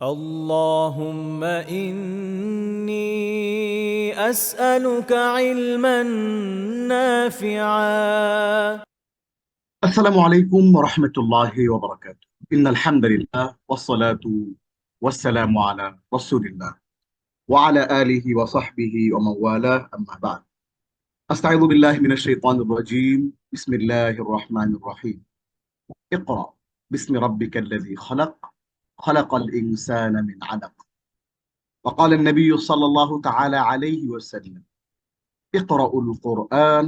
اللهم إني أسألك علما نافعا. السلام عليكم ورحمة الله وبركاته. إن الحمد لله والصلاة والسلام على رسول الله وعلى آله وصحبه ومن والاه، أما بعد. أستعيذ بالله من الشيطان الرجيم. بسم الله الرحمن الرحيم. اقرأ باسم ربك الذي خلق، خلق الإنسان من علق. وقال النبي صلى الله تعالى عليه وسلم: اقرأوا القرآن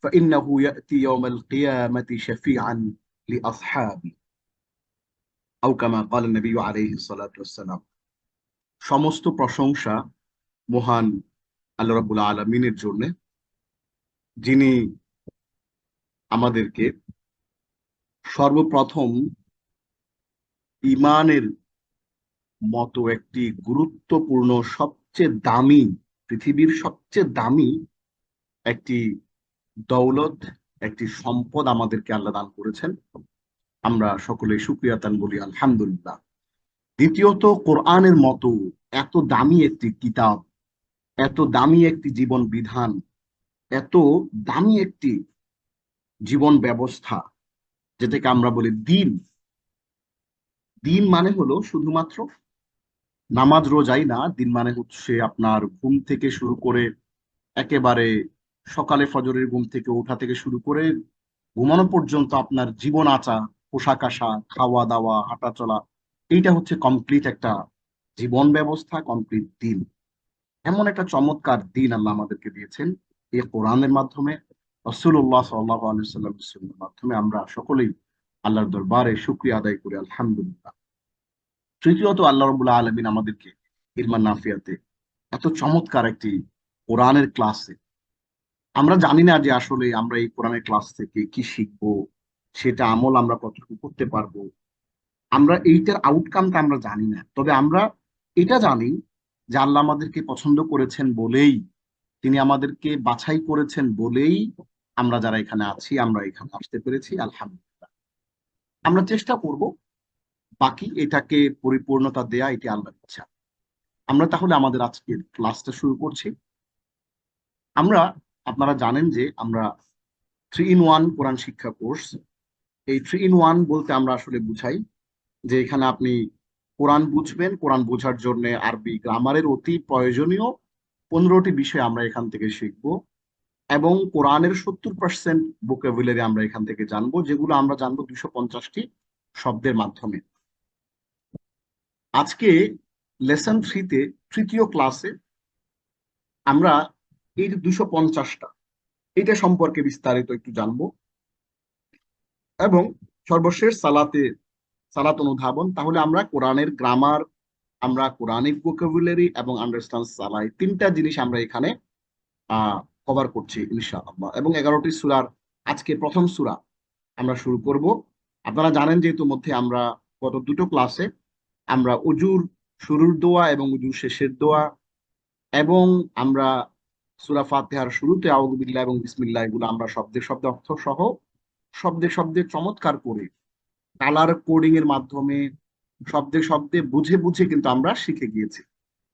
فإنه يأتي يوم القيامة شفيعا لأصحابه، আও কামা ক্বালা নবী আলাইহিস সালাতু ওয়াসসালাম। সমস্ত প্রশংসা মহান আল্লাহ রাব্বুল আলামিনের জন্য, যিনি আমাদেরকে সর্বপ্রথম ঈমানের মতো একটি গুরুত্বপূর্ণ, সবচেয়ে দামি, পৃথিবীর সবচেয়ে দামি একটি দৌলত, একটি সম্পদ আমাদেরকে আল্লাহ দান করেছেন। আমরা সকলে শুকরিয়া তান বলি আলহামদুলিল্লাহ। দ্বিতীয়ত, কোরআনের মতো এত দামি একটি কিতাব, এত দামি একটি জীবন বিধান, এত দামি একটি জীবন ব্যবস্থা, যেটাকে আমরা বলি দিন। দিন মানে হলো শুধুমাত্র নামাজ রোজাই না। দিন মানে হচ্ছে আপনার ঘুম থেকে শুরু করে, একেবারে সকালে ফজরের ঘুম থেকে ওঠা থেকে শুরু করে ঘুমানো পর্যন্ত আপনার জীবন আচার, পোশাক আশাক, খাওয়া দাওয়া, হাঁটা চলা, এইটা হচ্ছে কমপ্লিট একটা জীবন ব্যবস্থা, কমপ্লিট দিন। এমন একটা চমৎকার দিন আল্লাহ আমাদেরকে দিয়েছেন এই কোরআনের মাধ্যমে, রাসূলুল্লাহ সাল্লাল্লাহু আলাইহি ওয়াসাল্লামের সুন্নাহর মাধ্যমে। আমরা সকলেই আল্লাহর দরবারে শুকরিয়া আদায় করি আলহামদুলিল্লাহ। তৃতীয়ত, আল্লাহ রাব্বুল আলামিন আমাদেরকে ইলমান নাফিয়াতে, এত চমৎকার একটি কোরআনের ক্লাসে, আমরা জানি না যে আসলে আমরা এই কোরআনের ক্লাস থেকে কি শিখবো, সেটা আমল আমরা কতটুকু করতে পারবো, আমরা এইটার আউটকামটা আমরা জানি না। তবে আমরা এটা জানি যে আল্লাহ আমাদেরকে পছন্দ করেছেন বলেই, তিনি আমাদেরকে বাছাই করেছেন বলেই আমরা যারা এখানে আছি, আমরা এখানে আসতে পেরেছি আলহামদুলিল্লাহ। আমরা চেষ্টা করব বাকি এটাকে পরিপূর্ণতা দেয়া, এটি আল্লাহর ইচ্ছা। আমরা তাহলে আমাদের আজকের ক্লাসটা শুরু করছি। আমরা, আপনারা জানেন যে আমরা 3 in 1 কোরআন শিক্ষা কোর্স। এই 3 in 1 বলতে আমরা আসলে বুঝাই যে এখানে আপনি কোরআন বুঝবেন, কোরআন বোঝার জন্য আরবি গ্রামারের অতি প্রয়োজনীয় 15টি বিষয় আমরা এখান থেকে শিখবো, এবং কোরআনের 70% ভোকাবুলারি আমরা এখান থেকে জানবো, যেগুলো আমরা জানবো 250টি শব্দের মাধ্যমে। আজকে লেসন 3-তে, তৃতীয় ক্লাসে, আমরা এই যে 250টা, এটা সম্পর্কে বিস্তারিত একটু জানবো, এবং সর্বশেষ সালাত অনুধাবন। তাহলে আমরা কোরআনের গ্রামার, আমরা কোরআনিক ভোকাবুলারি এবং আন্ডারস্ট্যান্ড সালাহ, এই 3টা জিনিস আমরা এখানে কভার করছি ইনশাআল্লাহ। এবং 11টি সূরার আজকে প্রথম সূরা আমরা শুরু করব। আপনারা জানেন যে ইতিমধ্যে আমরা গত দুটো ক্লাসে আমরা উজুর শুরুর দোয়া এবং উজুর শেষের দোয়া, এবং আমরা সূরা ফাতিহার শুরুতে আউযু বিল্লাহ এবং বিসমিল্লাহ, এগুলো আমরা শব্দে শব্দে অর্থ সহ, শব্দে শব্দে চমৎকার করে কালার কোডিং এর মাধ্যমে, শব্দে শব্দে বুঝে বুঝে কিন্তু আমরা শিখে গিয়েছি।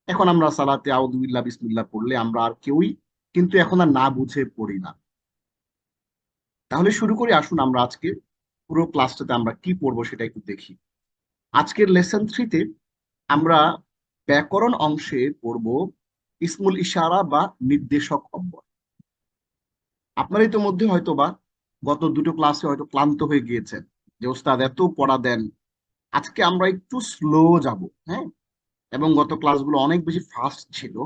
এখন আমরা সালাতে আউযু বিল্লাহ বিসমিল্লাহ পড়লে আমরা আর কেউই কিন্তু এখন আর না বুঝে পড়ি না। তাহলে শুরু করি, আসুন আমরা আজকে পুরো ক্লাসটাতে আমরা কি পড়বো সেটা একটু দেখি। আজকের লেসন 3-তে আমরা ব্যাকরণ অংশে পড়বো ইসমুল ইশারা বা নির্দেশক অব্যয়। আপনারা ইতিমধ্যে হয়তো বা গত দুটো ক্লাসে হয়তো ক্লান্ত হয়ে গিয়েছেন যে ওস্তাদ এত পড়া দেন, আজকে আমরা একটু স্লো যাব। হ্যাঁ, এবং গত ক্লাসগুলো অনেক বেশি ফাস্ট ছিল।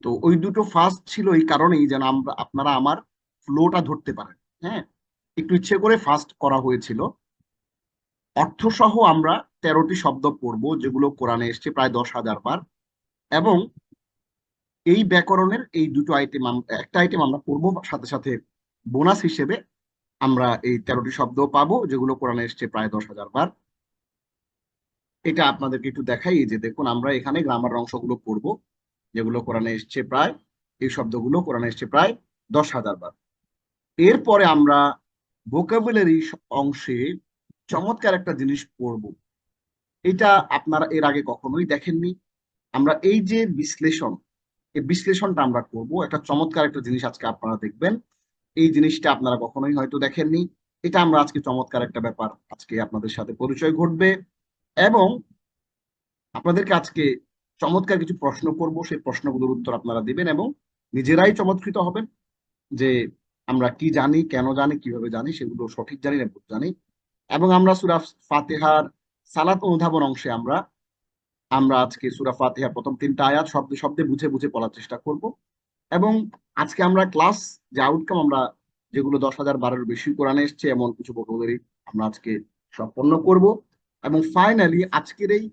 তো ওই দুটো ফাস্ট ছিল এই কারণেই যেন আমরা, আপনারা আমার ফ্লোটা ধরতে পারেন। হ্যাঁ, একটু ইচ্ছে করে ফাস্ট করা হয়েছিল। অর্থসহ আমরা 13টি শব্দ পড়বো, যেগুলো কোরআনে এসছে প্রায় 10,000 বার। এবং এই ব্যাকরণের এই দুটো আইটেম, একটা আইটেম আমরা পড়বো, সাথে সাথে বোনাস হিসেবে আমরা এই 13টি শব্দ পাবো, যেগুলো কোরআনে এসছে প্রায় 10,000 বার। এটা আপনাদেরকে একটু দেখাই, এই যে দেখুন, আমরা এখানে গ্রামার অংশগুলো পড়বো, যেগুলো কোরআনে এসছে প্রায়, এই শব্দগুলো কোরআনে এসছে প্রায় 10,000 বার। এরপরে আমরা ভোকাবুলারি অংশে চমৎকার একটা জিনিস পড়বো, এটা আপনারা এর আগে কখনোই দেখেননি। আমরা এই যে বিশ্লেষণ, এই বিশ্লেষণটা আমরা করব, একটা চমৎকার একটা জিনিস আজকে আপনারা দেখবেন। এই জিনিসটা আপনারা কখনোই হয়তো দেখেননি। এটা আমরা আজকে চমৎকার একটা ব্যাপার, আজকে আপনাদের সাথে পরিচয় ঘটবে এবং আপনাদেরকে আজকে চমৎকার কিছু প্রশ্ন করব, সেই প্রশ্নগুলোর উত্তর আপনারা দিবেন এবং নিজেরাই চমৎকৃত হবেন যে আমরা কি জানি, কেন জানি, কিভাবে জানি, সেগুলো সঠিক জানি না ভুল জানি। এবং আমরা সূরা ফাতিহার সালাত অনুধাবন অংশে আমরা আমরা আজকে সূরা ফাতিহার প্রথম 3টা আয়াত শব্দে শব্দে বুঝে বুঝে পড়ার চেষ্টা করব। এবং আজকে আমরা ক্লাস, যে আউটকাম, আমরা যেগুলো 10,000 বারের বেশি কোরআনে এসছে এমন কিছু ভোকাবুলারি আমরা আজকে সম্পন্ন করব। এবং ফাইনালি আজকের এই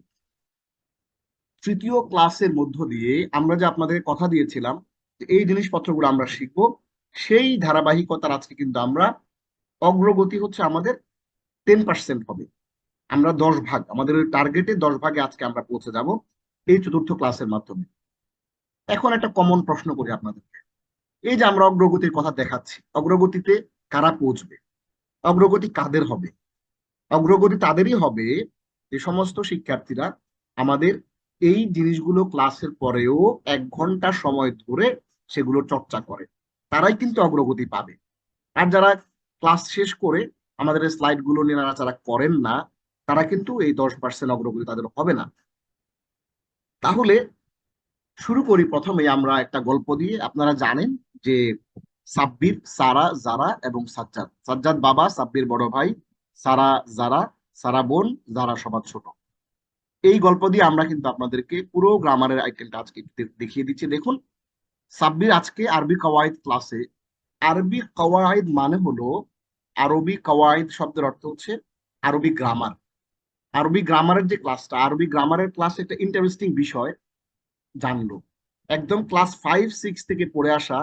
তৃতীয় ক্লাসের মধ্য দিয়ে আমরা যে আপনাদের কথা দিয়েছিলাম যে এই জিনিসপত্রগুলো আমরা শিখবো, সেই ধারাবাহিকতার আজকে কিন্তু আমরা অগ্রগতি হচ্ছে আমাদের 10% হবে। আমরা 10 ভাগ, আমাদের ওই টার্গেটে 10 ভাগে আজকে আমরা পৌঁছে যাব এই চতুর্থ ক্লাসের মাধ্যমে। এখন একটা কমন প্রশ্ন করি আপনাদেরকে। এই যে আমরা অগ্রগতির কথা দেখাচ্ছি, অগ্রগতিতে কারা পৌঁছবে? অগ্রগতি কাদের হবে? অগ্রগতি তাদেরই হবে যে সমস্ত শিক্ষার্থীরা আমাদের এই জিনিসগুলো ক্লাসের পরেও 1 ঘন্টা সময় ধরে সেগুলো চর্চা করে, তারাই কিন্তু অগ্রগতি পাবে। আর যারা ক্লাস শেষ করে আমাদের স্লাইড গুলো নিয়ে নাড়াচাড়া করেন না, তারা কিন্তু এই 10% অগ্রগতি তাদের হবে না। তাহলে শুরু করি প্রথমে আমরা একটা গল্প দিয়ে। আপনারা জানেন যে সাব্বির, সারা, জারা এবং সাজ্জাদ। সাজ্জাদ বাবা, সাব্বির বড় ভাই, সারা জারা, সারা বোন, জারা সবার ছোট। এই গল্প দিয়ে আমরা কিন্তু আপনাদেরকে পুরো গ্রামারের আইটেমটা আজকে দেখিয়ে দিচ্ছি। দেখুন, সাব্বির আজকে আরবি কওয়াইদ ক্লাসে। আরবি কওয়াইদ মানে হলো, আরবি কওয়াইদ শব্দের অর্থ হচ্ছে আরবি গ্রামার। আরবি গ্রামারের যে ক্লাসটা, আরবি গ্রামারের ক্লাস একটা ইন্টারেস্টিং বিষয় জানলো। একদম ক্লাস 5-6 থেকে পড়ে আসা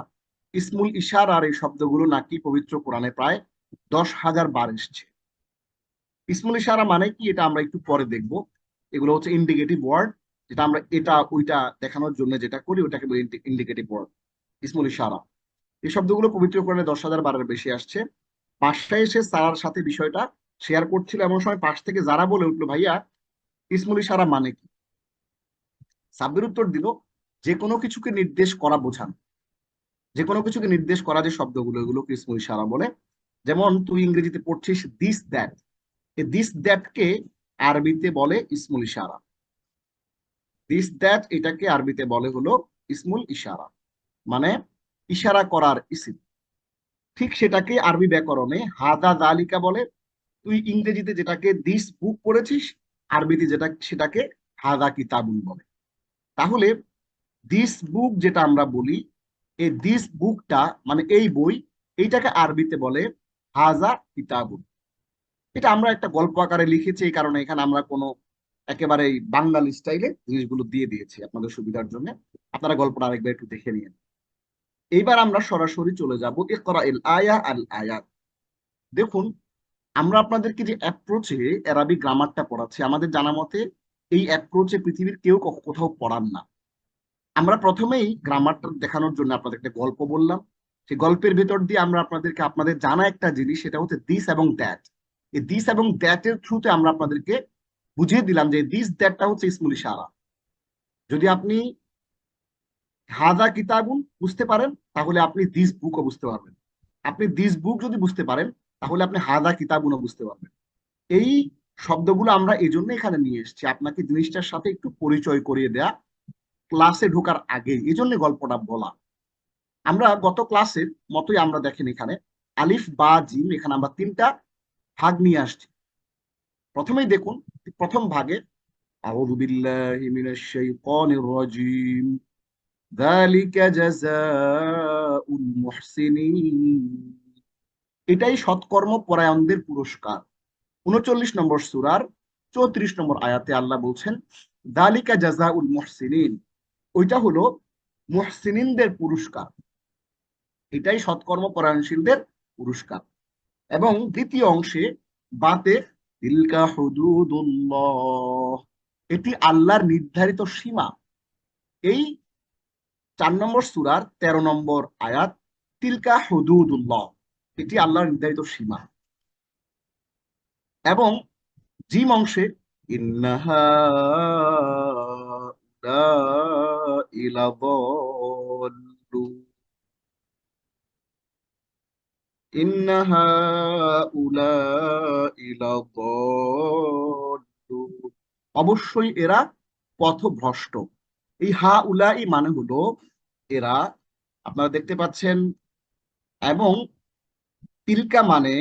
ইসমুল ইশারার এই শব্দগুলো নাকি পবিত্র কোরআনে প্রায় 10,000 বার এসছে। ইসমুল ইশারা মানে কি, এটা আমরা একটু পরে দেখব। এগুলো হচ্ছে ইন্ডিকেটিভ ওয়ার্ড, যেটা আমরা এটা ওইটা দেখানোর জন্য যেটা করি ওটাকে বলি ইন্ডিকেটিভ ওয়ার্ড, ইসমুল ইশারা। এই শব্দগুলো পবিত্র কোরআনে 10,000 বারের বেশি আসছে। পাশে এসে সারার সাথে বিষয়টা শেয়ার করছিল, এমন সময় পাশ থেকে যারা বলে উঠলো, ভাইয়া ইসমুল ইশারা মানে কি? সাব্বির উত্তর দিল, যে কোনো কিছুকে নির্দেশ করা বোঝান। যে কোনো কিছুকে নির্দেশ করা যে শব্দগুলো, এগুলোকে ইসমুল ইশারা বলে। যেমন তুই ইংরেজিতে পড়ছিস দিস দ্যাট, এই দিস দ্যাট কে আরবিতে বলে ইসমুল ইশারা। দিস দ্যাট এটাকে আরবিতে বলে হলো ইসমুল ইশারা, মানে ইশারা করার ইসিম। ঠিক সেটাকে আরবি ব্যাকরণে হাদা জালিকা বলে। তুই ইংরেজিতে যেটাকে দিস বুক পড়েছিস, আরবিতে সেটাকে হাদা কিতাবুন বলে। তাহলে দিস বুক যেটা আমরা বলি, এই দিস বুকটা মানে এই বই, এইটাকে আরবিতে বলে হাজা কিতাবুন। এটা আমরা একটা গল্প আকারে লিখেছি, এই কারণে এখানে আমরা কোনো একেবারে বাঙালি স্টাইলে জিনিসগুলো দিয়ে দিয়েছি আপনাদের সুবিধার জন্য। আপনারা গল্পটা আরেকবার একটু দেখে নিন। এইবার আমরা সরাসরি চলে যাব ইকরা ইল আয়া আল আয়াত। দেখুন, আমরা আপনাদেরকে যে অ্যাপ্রোচে আরবি গ্রামারটা পড়াচ্ছি, আমাদের জানা মতে এই অ্যাপ্রোচে পৃথিবীর কেউ কোথাও পড়ান না। আমরা প্রথমেই গ্রামারটা দেখানোর জন্য আপনাদের একটা গল্প বললাম। সেই গল্পের ভেতর দিয়ে আমরা আপনাদেরকে আপনাদের জানা একটা জিনিস, সেটা হচ্ছে দিস এবং দ্যাট। এই দিস এবং দ্যাট এর থ্রুতে আমরা আপনাদেরকে বুঝিয়ে দিলাম যে দিস দ্যাটটা হচ্ছে ইসমুল ইশারা। যদি আপনি হাদা কিতাবুন বুঝতে পারেন, তাহলে আপনি দিস বুকও বুঝতে পারবেন। আপনি দিস বুক যদি বুঝতে পারেন, তাহলে আপনি হাদা কিতাবুনও বুঝতে পারবেন। এই শব্দগুলো আমরা এই জন্য এখানে নিয়ে এসেছি, আপনাকে জিনিসটার সাথে একটু পরিচয় করিয়ে দেয়া ক্লাসে ঢোকার আগে, এই জন্য গল্পটা বলা। আমরা গত ক্লাসের মতোই আমরা দেখেন এখানে আলিফ বা জিম, এখানে আমরা 3টা ভাগ নিয়ে আসছি। প্রথমেই দেখুন, প্রথম ভাগে আউযু বিল্লাহি মিনাশ শাইতানির রাজিম যালিকা জাযাউল মুহসিনিন, এটাই সৎকর্ম পরায়ণদের পুরস্কার। 39 নম্বর সূরার 34 নম্বর আয়াতে আল্লাহ বলছেন যালিকা জাযাউল মুহসিনিন, ওইটা হলো মুহসিনিনদের পুরস্কার, এটাই সৎকর্ম পরায়ণশীলদের পুরস্কার। এবং দ্বিতীয় অংশে বাতে তিলকা হুদুদুল্লাহ, এটি আল্লাহর নির্ধারিত সীমা। এই 4 নম্বর সূরার 13 নম্বর আয়াত, তিলকা হুদুদুল্লাহ, এটি আল্লাহর নির্ধারিত সীমা। এবং জিম অংশে ইন্নাহা লাযাল্লুন ইন্নাহা লাযাল্লুন অবশ্যই এরা পথভ্রষ্ট। এই হা উলাই মানে হলো এরা, আপনারা দেখতে পাচ্ছেন। এবং তিলকা মানে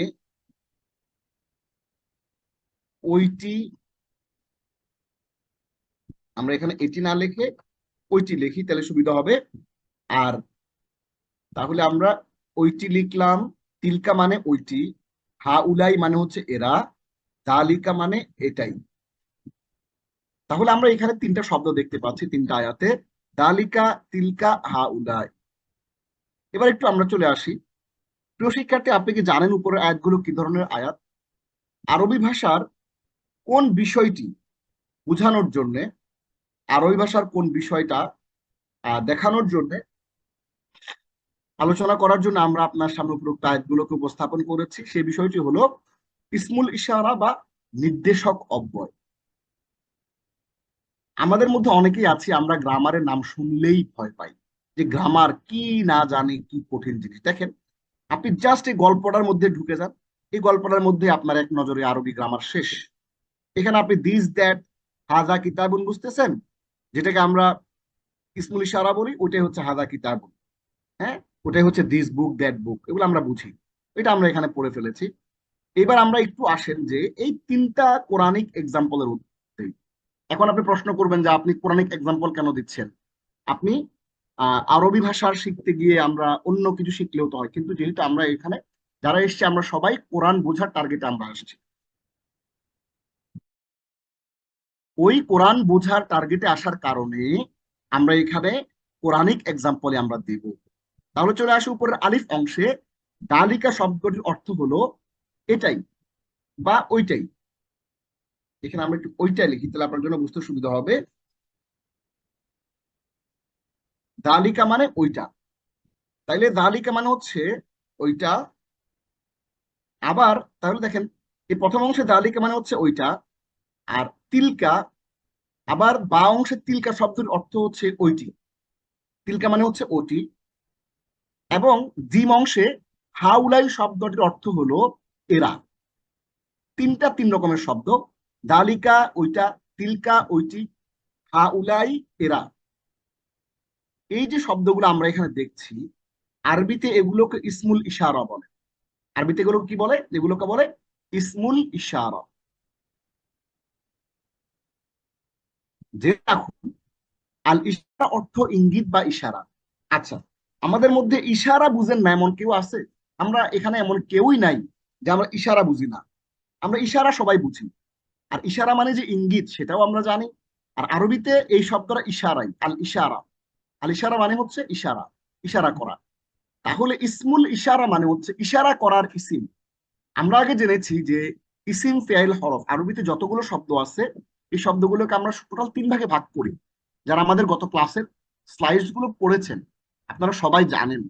ওইটি, আমরা এখানে এটি না লিখে ওইটি লিখি তাহলে সুবিধা হবে। আর তাহলে আমরা ওইটি লিখলাম, তিলকা মানে ওইটি, হা উলাই মানে হচ্ছে এরা, দালিকা মানে এটাই। তাহলে আমরা এখানে তিনটা শব্দ দেখতে পাচ্ছি তিনটা আয়াতে, দালিকা, তিলকা, হা উলাই। এবার একটু আমরা চলে আসি, প্রিয় শিক্ষার্থী, আপনি কি জানেন উপরের আয়াতগুলো কি ধরনের আয়াত? আরবি ভাষার কোন বিষয়টি বোঝানোর জন্য, আরবি ভাষার কোন বিষয়টা দেখানোর জন্য, আলোচনা করার জন্য আমরা আপনার সামনে উপরোক্ত আয়াতগুলোকে উপস্থাপন করেছি? সেই বিষয়টি হলো ইসমুল ইশারা বা নির্দেশক অব্যয়। আমাদের মধ্যে অনেকেই আছি, আমরা গ্রামারের নাম শুনলেই ভয় পাই, যে গ্রামার কি না জানি, কি কঠিন জিনিস। দেখেন, আপনি জাস্ট এই গল্পটার মধ্যে ঢুকে যান, এই গল্পটার মধ্যে আপনার এক নজরে আরবি গ্রামার শেষ। এখানে আপনি দিস দ্যাট হাজা কিতাবুন বুঝতেছেন, যেটাকে আমরা ইসমুল ইশারা বলি, ওটাই হচ্ছে হাজা কিতাবুন। হ্যাঁ, ওটাই হচ্ছে দিস বুক দ্যাট বুক, এগুলো আমরা বুঝি, এটা আমরা এখানে পড়ে ফেলেছি। এবার আমরা একটু আসেন যে এই তিনটা কোরআনিক এক্সাম্পলের উদ্দেশ্যে। এখন আপনি প্রশ্ন করবেন যে আপনি কোরআনিক এক্সাম্পল কেন দিচ্ছেন? আপনি আরবি ভাষার শিখতে গিয়ে আমরা অন্য কিছু শিখলেও তো হয়, কিন্তু যেহেতু আমরা এখানে যারা এসছি আমরা সবাই কোরআন বোঝার টার্গেটে আমরা আসছি, ওই কোরআন বোঝার টার্গেটে আসার কারণে আমরা এখানে কোরআনিক এক্সাম্পলে আমরা দেব। তাহলে চলে আসি উপরের আলিফ অংশে। দালিকা শব্দটির অর্থ হলো এটাই বা ওইটাই। এখানে আমরা একটু ওইটাই লিখি, তাহলে আপনার জন্য বুঝতে সুবিধা হবে। দালিকা মানে ওইটা, তাইলে দালিকা মানে হচ্ছে ওইটা। আবার তাহলে দেখেন, এই প্রথম অংশে দালিকা মানে হচ্ছে ওইটা, আর তিলকা, আবার বা অংশে তিলকা শব্দের অর্থ হচ্ছে ওইটি, তিলকা মানে হচ্ছে ওটি। এবং জিম অংশে হাউলাই শব্দটির অর্থ হলো এরা। তিনটা তিন রকমের শব্দ, দালিকা ওইটা, তিলকা ওইটি, হাউলাই এরা। এই যে শব্দগুলো আমরা এখানে দেখছি, আরবিতে এগুলোকে ইসমুল ইশারা বলে। আরবিতে এগুলো কি বলে? এগুলোকে বলে ইসমুল ইশারা। যে এখন আল ইশারা অর্থ ইঙ্গিত বা ইশারা। আচ্ছা, আমাদের মধ্যে ইশারা বুঝেন না এমন কেউ আছে? আমরা এখানে এমন কেউই নাই যে আমরা ইশারা বুঝি না। আমরা ইশারা সবাই বুঝি, আর ইশারা মানে যে ইঙ্গিত সেটাও আমরা জানি। আর আরবিতে এই শব্দটা ইশারাই, আল ইশারা। আল ইশারা মানে হচ্ছে ইশারা, ইশারা করা। তাহলে ইসমুল ইশারা মানে হচ্ছে ইশারা করার ইসিম। আমরা আগে জেনেছি যে ইসিম, ফেইল, হরফ, আরবিতে যতগুলো শব্দ আছে এই শব্দগুলোকে আমরা টোটাল তিন ভাগে ভাগ করি। যারা আমাদের গত ক্লাসের স্লাইডস গুলো পড়েছেন আপনারা সবাই জানেন।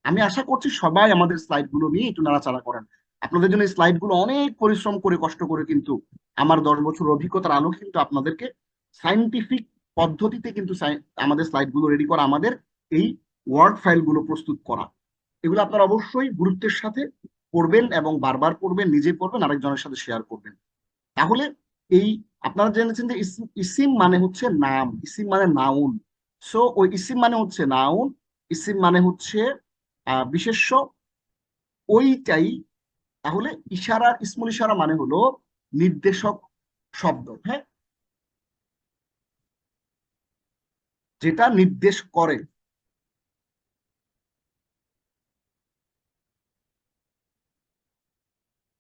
আমি আশা করছি সবাই আমাদের স্লাইড গুলো নিয়ে একটু নাড়াচাড়া করেন। আপনাদের জন্য এই স্লাইড গুলো অনেক পরিশ্রম করে কষ্ট করে কিন্তু আমার 10 বছর অভিজ্ঞতার আলো কিন্তু আপনাদেরকে সাইন্টিফিক পদ্ধতিতে কিন্তু আমাদের স্লাইড গুলো রেডি করা, আমাদের এই ওয়ার্ড ফাইল গুলো প্রস্তুত করা। এগুলো আপনারা অবশ্যই গুরুত্বের সাথে পড়বেন এবং বারবার পড়বেন, নিজে পড়বেন, আরেকজনের সাথে শেয়ার করবেন। তাহলে এই আপনারা জেনেছেন যে ইসিম মানে হচ্ছে নাম, ইসিম মানে নাউন। সো ওই ইসিম মানে হচ্ছে নাউন, ইসিম মানে হচ্ছে বিশেষ্য, ওইটাই। তাহলে ইশারা, ইসমুল ইশারা মানে হলো নির্দেশক শব্দ, হ্যাঁ, যেটা নির্দেশ করে।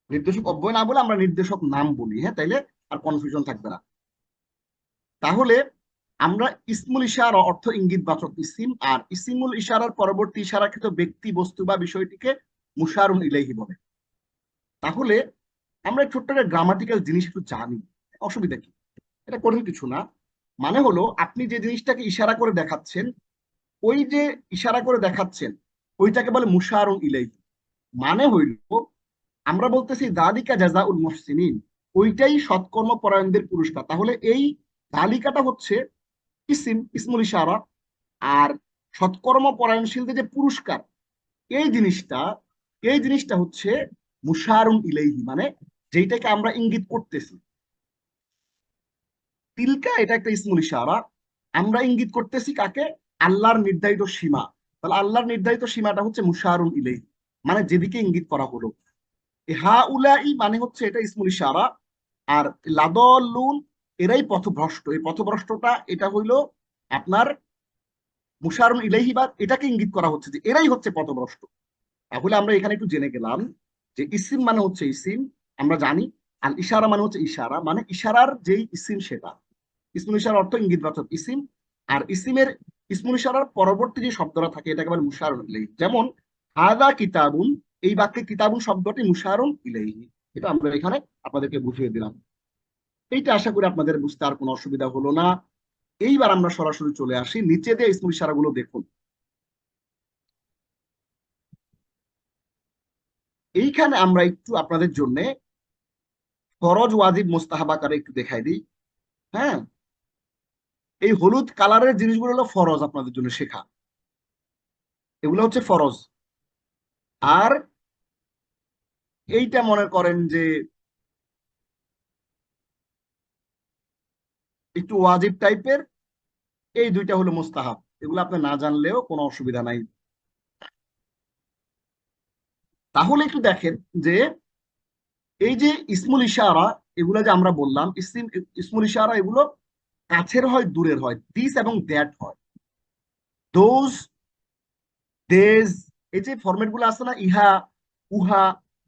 নির্দেশক অব্যয় না বলে আমরা নির্দেশক নাম বলি, হ্যাঁ, তাইলে আর কনফিউশন থাকবে না। তাহলে আমরা ইসমুল ইশারা অর্থ ইঙ্গিতবাচক ইসিম, আর ইসিমুল ইশারার পরবর্তী ইশারাকৃত ব্যক্তি, বস্তু বা বিষয়টিকে মুশারুন ইলাইহি বলে। তাহলে আমরা ছোট্ট একটা গ্রামাটিক্যাল জিনিস একটু জানি, অসুবিধা কি? এটা কঠিন কিছু না। মানে হলো আপনি যে জিনিসটাকে ইশারা করে দেখাচ্ছেন, ওই যে ইশারা করে দেখাচ্ছেন ওইটাকে বলে মুশারুন ইলাইহি। মানে হইল আমরা বলতেছি দালিকা জাযাউল মুহসিনিন, ওইটাই সৎকর্ম পরায়ণদের পুরস্কার। তাহলে এই তালিকাটা হচ্ছে ইসমুল ইশারা, আর সৎকর্ম পরায়ণশীলদের যে পুরস্কার, এই জিনিসটা এই জিনিসটা হচ্ছে মুশারুন ইলাইহি, মানে যেটাকে আমরা ইঙ্গিত করতেছি। তিলকা এটা একটা ইসমুল ইশারা, আমরা ইঙ্গিত করতেছি কাকে? আল্লাহর নির্ধারিত সীমা। তাহলে আল্লাহর নির্ধারিত সীমাটা হচ্ছে মুশারুন ইলাইহি, মানে যেদিকে ইঙ্গিত করা হলো। হা উলাই মানে হচ্ছে এটা ইসমুল ইশারা, আর লাদল্লুন এরাই পথভ্রষ্ট। এই পথভ্রষ্টটা এটা হইলো আপনার মুশারুন ইলাইহি, বা এটাকে ইঙ্গিত করা হচ্ছে যে এরাই হচ্ছে পথভ্রষ্ট। তাহলে আমরা এখানে একটু জেনে গেলাম যে ইসিম মানে হচ্ছে ইসিম, আমরা জানি। আর ইশারা মানে হচ্ছে ইশারা, মানে ইশারার যেই ইসিম সেটা। ইসমুল ইশারার অর্থ ইঙ্গিতবাচক ইসিম, আর ইসমুল ইশারার পরবর্তী যে শব্দটা থাকে এটাকে বলে মুশারুন ইলাইহি। যেমন হাদা কিতাবুন, এই বাক্যে কিতাবুন শব্দটি মুশারুন ইলাইহি। এটা আমরা এখানে আপনাদেরকে বুঝিয়ে দিলাম। এইটা আশা করি আপনাদের বুঝতে আর কোনো অসুবিধা হলো না। এইবার আমরা সরাসরি চলে আসি নিচে দিয়ে ইসমুল ইশারাগুলো দেখুন। এইখানে আমরা একটু আপনাদের জন্য ফরজ, ওয়াজিব, মোস্তাহাব আকারে একটু দেখাই দিই। হ্যাঁ, এই হলুদ কালারের জিনিসগুলো হলো ফরজ আপনাদের জন্য শেখা, এগুলো হচ্ছে ফরজ। আর এইটা মনে করেন যে একটু ওয়াজিব টাইপের, এই দুইটা হলো মোস্তাহাব। এগুলো আপনি না জানলেও কোনো অসুবিধা নাই। তাহলে একটু দেখেন যে এই যে ইসমুল ইশারা, এগুলো যে আমরা বললাম ইসমুল ইশারা, এগুলো কাছের হয় দূরের হয়, দিস এবং দ্যাট হয়, দোজ, দেজ, এই যে ফরম্যাট গুলো আছে না, ইহা, উহা,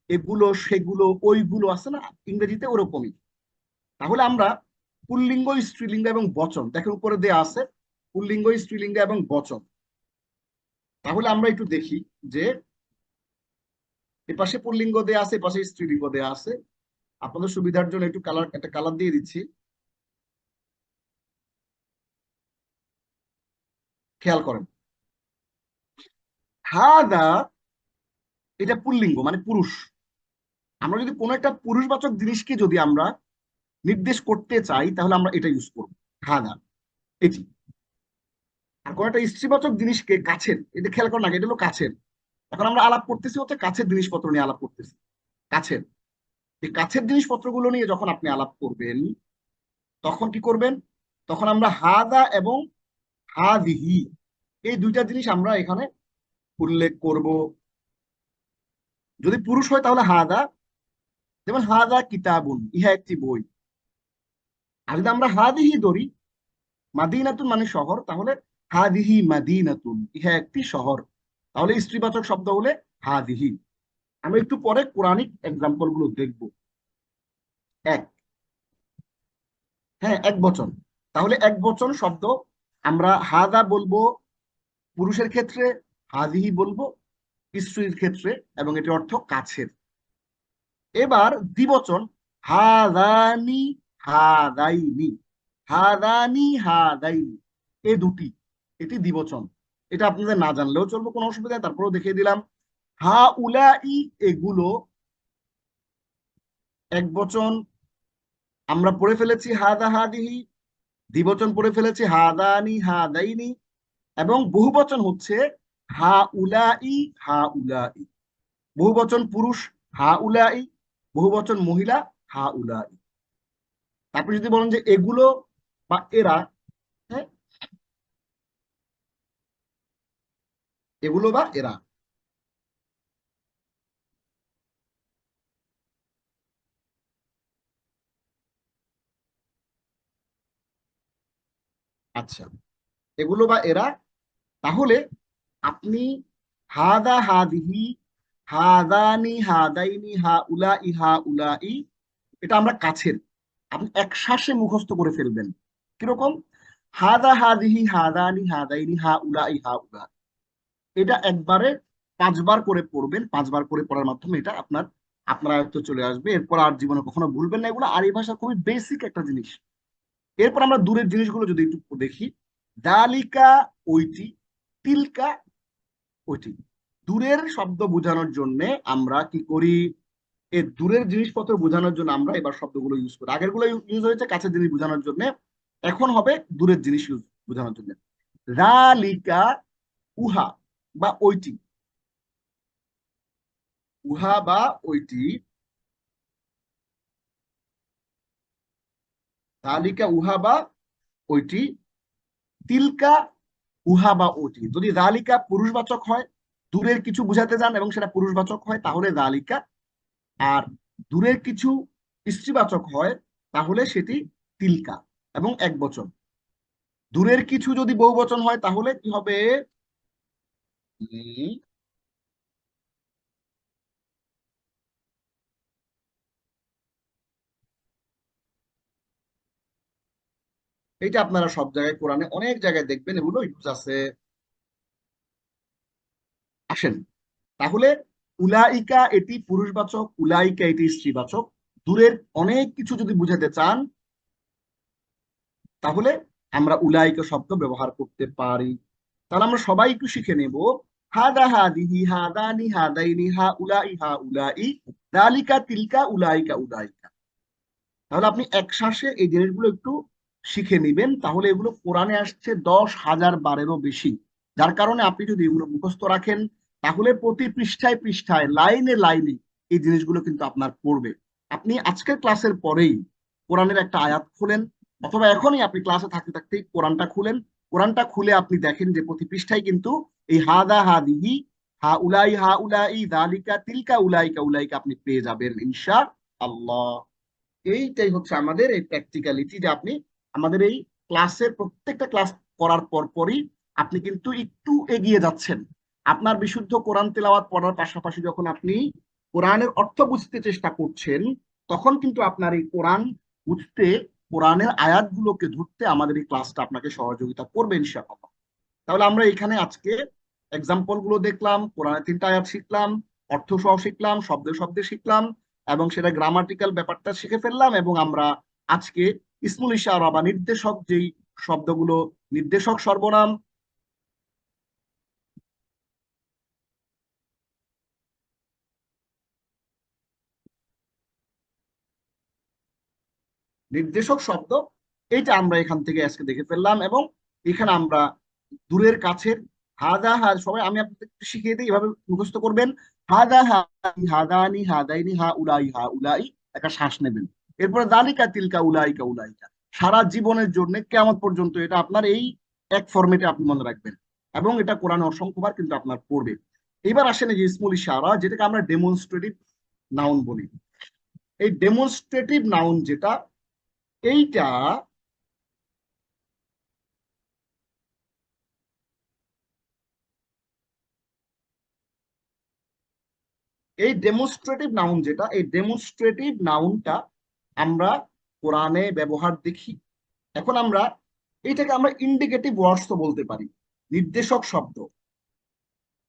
এগুলো, সেগুলো, ওইগুলো আছে না ইংরেজিতে, ওরকমই। তাহলে আমরা পুল্লিঙ্গ, স্ত্রীলিঙ্গ এবং বচন, দেখেন উপরে দেয়া আছে পুল্লিঙ্গ, স্ত্রীলিঙ্গ এবং বচন। তাহলে আমরা একটু দেখি যে এপাশে পুল্লিঙ্গ দেয়া আছে, এপাশে স্ত্রীলিঙ্গ দেয়া আছে। আপনাদের সুবিধার জন্য একটু একটা কালার দিয়ে দিচ্ছি, খেয়াল করেন। হাদা এটা পুল্লিঙ্গ মানে পুরুষ। আমরা যদি কোনো একটা পুরুষবাচক জিনিসকে যদি আমরা নির্দেশ করতে চাই তাহলে আমরা এটা ইউজ করবো, হাদা, এটি। আর কোন একটা স্ত্রীবাচক জিনিসকে কাছের, এটা খেয়াল করেন না, এটা হলো কাছের। এখন আমরা আলাপ করতেছি হচ্ছে কাছের জিনিসপত্র নিয়ে আলাপ করতেছি, কাছের। এই কাছের জিনিসপত্রগুলো নিয়ে যখন আপনি আলাপ করবেন তখন কি করবেন? তখন আমরা হাদা এবং হাদিহি, এই দুইটা জিনিস আমরা এখানে উল্লেখ করব। যদি পুরুষ হয় তাহলে হাদা, যেমন হাদা কিতাবুন, ইহা একটি বই। আর যদি আমরা হাদিহি ধরি, মাদিনাতুন মানে শহর, তাহলে হাদিহি মাদিনাতুন, ইহা একটি শহর। তাহলে স্ত্রীবাচক শব্দ হলে হাদিহি। আমরা একটু পরে কোরআনিক এক্সাম্পল গুলো দেখবো। এক, হ্যাঁ, এক বচন। তাহলে এক বচন শব্দ আমরা হাদা বলবো পুরুষের ক্ষেত্রে, হাদিহি বলবো স্ত্রীর ক্ষেত্রে, এবং এটির অর্থ কাছের। এবার দ্বিবচন, হাদানি হাদাইনি, হাদানি হাদাইনি, এ দুটি, এটি দ্বিবচন। এটা আপনাদের না জানলেও চলবে, কোনো অসুবিধা নেই, তারপরেও দেখিয়ে দিলাম। হা উলাই, এগুলো এক বচন আমরা পড়ে ফেলেছি হাদা হাদিহি, দ্বিবচন পড়ে ফেলেছি হাদানি হাদাইনি, এবং বহুবচন হচ্ছে হা উলাই হা উলাই। বহুবচন পুরুষ হা উলাই, বহুবচন মহিলা হা উলাই। তারপরে যদি বলেন যে এগুলো বা এরা, হ্যাঁ, এগুলো বা এরা। আচ্ছা, এগুলো বা এরা। তাহলে আপনি হাদা হাদিহি, হাদানি হাদাইনি, হা উলাই হা উলাই, এটা আমরা কাছের, আপনি এক শ্বাসে মুখস্থ করে ফেলবেন। কিরকম? হাদা হাদিহি হাদানি হাদাইনি হা উলাই হা উলাই, এটা একবারে 5 বার করে পড়বেন। 5 বার করে পড়ার মাধ্যমে এটা আপনার আয়ত্ত চলে আসবে। এরপর আর জীবনে কখনো ভুলবেন না এগুলো। আর এই ভাষা খুবই বেসিক একটা জিনিস। এরপর আমরা দূরের জিনিসগুলো যদি একটু দেখি, দালিকা ওইটি, তিলকা ওইটি। দূরের শব্দ বোঝানোর জন্য আমরা কি করি? এই দূরের জিনিসপত্র বোঝানোর জন্য আমরা এবার শব্দগুলো ইউজ করি। আগের গুলো ইউজ হয়েছে কাছের জিনিস বোঝানোর জন্য, এখন হবে দূরের জিনিস ইউজ বোঝানোর জন্য। রালিকা, উহা বা ওইটি, উহা বা ওইটি, রালিকা উহা বা ওইটি, তিলকা উহা বা ওটি। যদি রালিকা পুরুষবাচক হয়, দূরের কিছু বুঝাতে যান এবং সেটা পুরুষবাচক হয়, তাহলে রালিকা। আর দূরের কিছু স্ত্রীবাচক হয়, তাহলে সেটি তিলকা এবং এক বচন। দূরের কিছু যদি বহুবচন হয় তাহলে কি হবে? এটা আপনারা সব জায়গায় কোরআনে অনেক জায়গায় দেখবেন, এগুলো ইউজ আছে। আসেন তাহলে, উলাইকা এটি পুরুষবাচক, উলাইকা এটি স্ত্রীবাচক। দূরের অনেক কিছু যদি বুঝাতে চান তাহলে আমরা উলাইকা শব্দ ব্যবহার করতে পারি। তাহলে আমরা সবাই একটু শিখে নেব। হাদা হাদিহি, হাদানি, হাদাইনি, হা উলাই, হা উলাই, দালিকা তিলকা, উলাইকা উলাইকা। তাহলে আপনি এক শ্বাসে এই জিনিসগুলো একটু শিখে নিবেন, তাহলে এগুলো কোরআনে আসছে 10,000 বারেরও বেশি। যার কারণে আপনি যদি এগুলো মুখস্থ রাখেন, তাহলে প্রতি পৃষ্ঠায় পৃষ্ঠায়, লাইনে লাইনে এই জিনিসগুলো কিন্তু আপনার পড়বে। আপনি আজকের ক্লাসের পরেই কোরআনের একটা আয়াত খুলেন, অথবা এখনই আপনি ক্লাসে থাকতে থাকতেই কোরআনটা খুলেন। কোরআনটা খুলে আপনি দেখেন যে প্রতি পৃষ্ঠায় কিন্তু এই হাদা হাদিহি, হা উলাই, হা উলাই, দালিকা তিলকা, উলাইকা উলাইকা আপনি পেয়ে যাবেন ইনশাআল্লাহ। এইটাই হচ্ছে আমাদের এই প্র্যাকটিক্যালিটি, যে আপনি আমাদের এই ক্লাসের প্রত্যেকটা ক্লাস করার পর পরই আপনি কিন্তু একটু এগিয়ে যাচ্ছেন। আপনার বিশুদ্ধ কোরআন তেলাওয়াত পড়ার পাশাপাশি যখন আপনি কোরআনের অর্থ বুঝতে চেষ্টা করছেন, তখন কিন্তু আপনার এই কোরআন বুঝতে, কোরআনের আয়াতগুলোকে ধরতে আমাদের এই ক্লাসটা আপনাকে সহযোগিতা করবে ইনশাআল্লাহ। তাহলে আমরা এখানে আজকে এক্সাম্পল গুলো দেখলাম, কোরআনের 3টা আয়াত শিখলাম, অর্থ সহ শিখলাম, শব্দে শব্দে শিখলাম, এবং সেটা গ্রামাটিক্যাল ব্যাপারটা শিখে ফেললাম। এবং আমরা আজকে ইসমুল ইশারা বা নির্দেশক যেই শব্দগুলো, নির্দেশক সর্বনাম, নির্দেশক শব্দ, এইটা আমরা এখান থেকে আজকে দেখে ফেললাম। এবং এখানে আমরা দূরের কাছের, হাদা হা, সবাই আমি আপনাদের একটু শিখিয়ে দিই, এভাবে মুখস্থ করবেন। হাদা হাদি, হাদানি, হাদাইনি, হা উলাই, হা উলাই, একটা শ্বাস নেবেন। এরপরে দালিকা তিলকা, উলাইকা উলাইকা। সারা জীবনের জন্য কিয়ামত পর্যন্ত এটা আপনার এই এক ফরম্যাটে আপনি মনে রাখবেন, এবং এটা কোরআনে অসংখ্যবার কিন্তু আপনার পড়বে। এবার আসেন এই যে ইসমুল ইশারা, যেটাকে আমরা ডেমনস্ট্রেটিভ নাউন বলি। এই ডেমনস্ট্রেটিভ নাউন যেটা, এইটা এই ডেমনস্ট্রেটিভ নাউন যেটা, এই ডেমনস্ট্রেটিভ নাউনটা আমরা কোরআনে ব্যবহার দেখি। এখন আমরা এইটাকে আমরা ইন্ডিকেটিভ ওয়ার্ডস তো বলতে পারি, নির্দেশক শব্দ।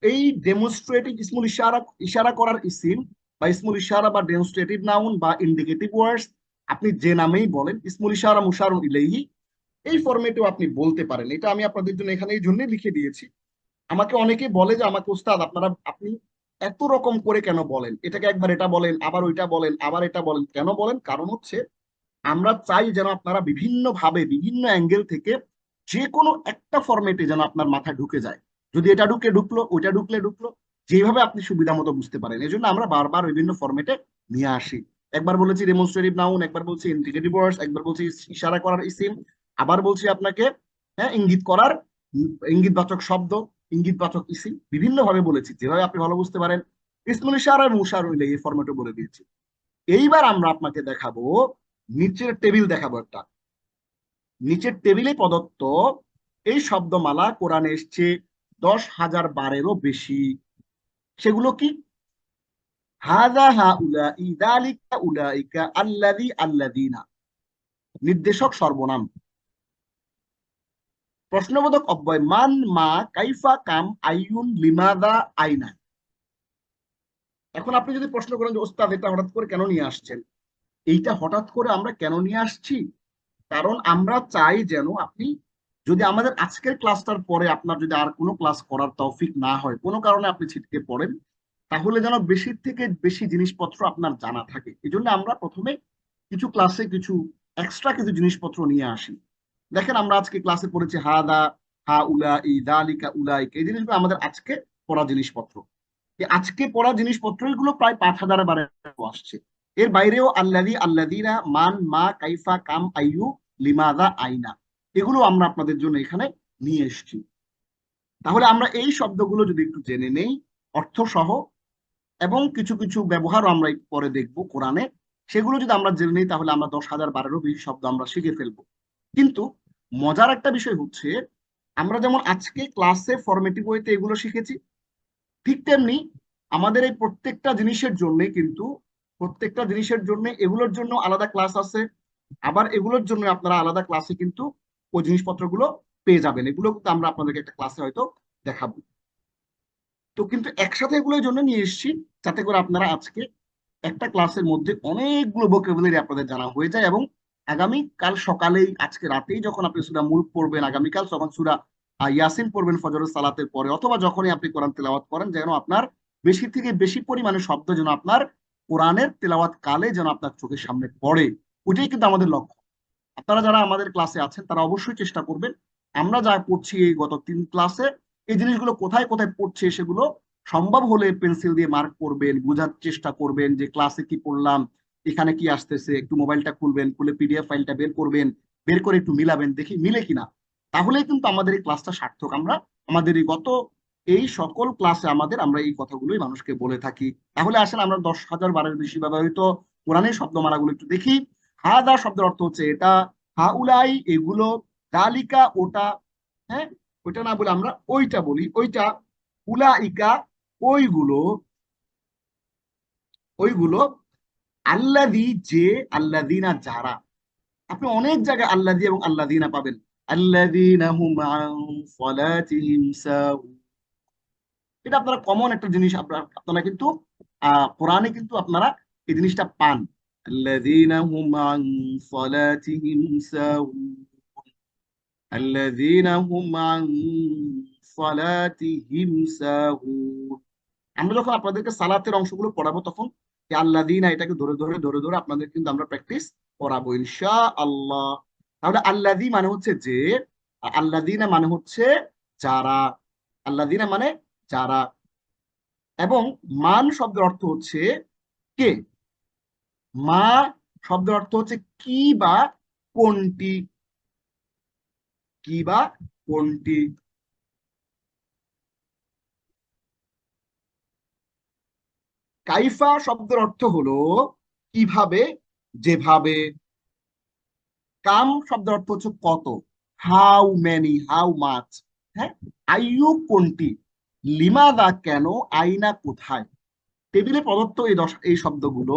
এই ডেমনস্ট্রেটিভ ইসমুল ইশারা, ইশারা করার ইসিম বা ইসমুল ইশারা বা ডেমনস্ট্রেটিভ নাউন বা ইন্ডিকেটিভ ওয়ার্ডস, আপনি যে নামেই বলেন, ইসমুল ইশারা মুশারুন ইলাইহি, এই ফরম্যাটেও আপনি বলতে পারেন। এটা আমি আপনাদের জন্য এখানে এই জন্যই লিখে দিয়েছি। আমাকে অনেকে বলে যে আমাকে ওস্তাদ আপনারা, আপনি এত রকম করে কেন বলেন, এটাকে একবার এটা বলেন, আবার ওইটা বলেন, আবার এটা বলেন, কেন বলেন? কারণ হচ্ছে আমরা চাই যেন আপনারা বিভিন্ন ভাবে, বিভিন্ন অ্যাঙ্গেল থেকে যে কোনো একটা ফরম্যাটে যেন আপনার মাথায় ঢুকে যায়। যদি এটা ঢুকে ঢুকলো, ওইটা ঢুকলে ঢুকলো, যেভাবে আপনি সুবিধা মতো বুঝতে পারেন। এই জন্য আমরা বারবার বিভিন্ন ফরম্যাটে নিয়ে আসি। একবার বলেছি ডেমনস্ট্রেটিভ নাউন, একবার বলছি ইন্ডিকেটিভ ওয়ার্ডস, একবার বলছি ইশারা করার ইসিম, আবার বলছি আপনাকে হ্যাঁ ইঙ্গিত করার, ইঙ্গিতবাচক শব্দ, ইঙ্গিতবাচক ইসিম, বিভিন্ন ভাবে বলেছি, যেভাবে আপনি ভালো বুঝতে পারেন। ইসমুল ইশারা এবং মুশারুন ইলাইহি এই ফরম্যাটে বলে দিয়েছি। এইবার আমরা আপনাকে দেখাবো, নিচের টেবিল দেখাবো একটা। নিচের টেবিলে প্রদত্ত এই শব্দমালা কোরআনে এসছে 10,000 বারেরও বেশি। সেগুলো কি? হাযা হাউলাই, যালিকা উলাইকা, আল্লাযী আল্লাযীনা। নির্দেশক সর্বনাম। প্রশ্নবোধক অব্যয় মান, মা, কাইফা, কাম, আইয়ুন, লিমাযা, আইনা। এখন আপনি যদি প্রশ্ন করেন যে ওস্তাদ এটা হঠাৎ করে কেন নিয়ে আসছেন, এইটা হঠাৎ করে আমরা কেন নিয়ে আসছি, কারণ আমরা চাই যেন আপনি, যদি আমাদের আজকের ক্লাসটার পরে আপনার যদি আর কোনো ক্লাস করার তৌফিক না হয়, কোনো কারণে আপনি ছিটকে পড়েন, তাহলে যেন বেশি থেকে বেশি জিনিসপত্র আপনার জানা থাকে। এই জন্য আমরা প্রথমে কিছু ক্লাসে কিছু এক্সট্রা কিছু জিনিসপত্র নিয়ে আসি। দেখেন আমরা আজকে ক্লাসে পড়েছি হাদা, হা উলা, ই দালিকা, উলাইকা, এই জিনিসগুলো আমাদের আজকে পড়া জিনিসপত্র। এই আজকে পড়া জিনিসপত্র এগুলো প্রায় 5,000 বারে আসছে। এর বাইরেও আল্লাদি, আল্লাদিনা, মান, মা, কাইফা, কাম, আইয়ু, লিমাদা, আইনা, এগুলো আমরা আপনাদের জন্য এখানে নিয়ে এসেছি। তাহলে আমরা এই শব্দগুলো যদি একটু জেনে নেই অর্থ সহ, এবং কিছু কিছু ব্যবহারও আমরা একটু পরে দেখবো কোরআনে, সেগুলো যদি আমরা জেনে নিই তাহলে আমরা 10,000-12,000 বেশি শব্দ আমরা শিখে ফেলবো। কিন্তু মজার একটা বিষয় হচ্ছে, আমরা যেমন আজকে ক্লাসে ফরমেটিভ ওয়েতে এগুলো শিখেছি, ঠিক তেমনি আমাদের এই প্রত্যেকটা জিনিসের জন্য এগুলোর জন্য আলাদা ক্লাস আছে। আবার এগুলোর জন্য আপনারা আলাদা ক্লাসে কিন্তু ওই জিনিসপত্রগুলো পেয়ে যাবেন। এগুলো কিন্তু আমরা আপনাদেরকে একটা ক্লাসে হয়তো দেখাবো। তো কিন্তু একসাথে এগুলোর জন্য নিয়ে এসেছি যাতে করে আপনারা আজকে একটা ক্লাসের মধ্যে অনেকগুলো ভোকাবুলারি আপনাদের জানা হয়ে যায়, এবং আগামীকাল সকালেই, আজকে রাতেই যখন আপনি সূরা মুলক পড়বেন, আগামীকাল যখন সূরা ইয়াসিন পড়বেন ফজরের সালাতের পরে, অথবা যখনই আপনি কোরআন তেলাওয়াত করেন, যেন আপনার বেশি থেকে বেশি পরিমাণে শব্দ যেন আপনার কোরআনের তেলাওয়াত কালে যেন আপনার চোখের সামনে পড়ে। ওইটাই কিন্তু আমাদের লক্ষ্য। আপনারা যারা আমাদের ক্লাসে আছেন তারা অবশ্যই চেষ্টা করবেন আমরা যা পড়ছি এই গত 3 ক্লাসে, এই জিনিসগুলো কোথায় কোথায় পড়ছে সেগুলো সম্ভব হলে পেন্সিল দিয়ে মার্ক করবেন, বোঝার চেষ্টা করবেন যে ক্লাসে কি পড়লাম, এখানে কি আসতেছে। একটু মোবাইলটা খুলবেন, খুলে পিডিএফ ফাইলটা বের করবেন, বের করে একটু মিলাবেন, দেখি মিলে কিনা। তাহলেই কিন্তু আমাদের এই ক্লাসটা সার্থক। আমরা আমাদের এই সকল ক্লাসে আমরা এই কথাগুলোই মানুষকে বলে থাকি। তাহলে আসেন আমরা 10,000 বারের বেশি ব্যবহৃত কোরআনের শব্দমালাগুলো একটু দেখি। হাদা শব্দের অর্থ হচ্ছে এটা, হাউলাই এগুলো, দালিকা ওটা, হ্যাঁ ওইটা না বলে আমরা ওইটা বলি, ওইটা, উলাইকা ওইগুলো, ওইগুলো, আল্লাদি যে, আল্লাদিনা যারা। আপনি অনেক জায়গায় আল্লাদি এবং আল্লাদিনা পাবেন। আল্লাদিনা হুম আন সালাতিহিম সাহুন, এটা আপনারা কমন একটা জিনিস, আপনারা কিন্তু কোরআনে কিন্তু আপনারা এই জিনিসটা পান। আল্লাদিনা হুম আন সালাতিহিম সাহুন, আল্লাযীনা হুম আন সালাতিহিম সাহুন। আমরা যখন আপনাদেরকে সালাতের অংশগুলো পড়াবো তখন এই আল্লাযীনা এটাকে ধরে ধরে ধরে ধরে আপনাদের কিন্তু আমরা প্র্যাকটিস করাবো ইনশাআল্লাহ। তাহলে আল্লাযী মানে হচ্ছে যে, আর আল্লাযীনা মানে হচ্ছে যারা। আল্লাযীনা মানে যারা। এবং মান শব্দের অর্থ হচ্ছে কে। মা শব্দের অর্থ হচ্ছে কি বা কোনটি, কি বা কোনটি। কাইফা শব্দের অর্থ হলো কিভাবে, যেভাবে। কাম শব্দের অর্থ হচ্ছে কত, হাউ মেনি, হাউ মাচ। হ্যাঁ, আইয়ু কোনটি, লিমাদা কেন, আইনা কোথায়। টেবিলে প্রদত্ত এই শব্দগুলো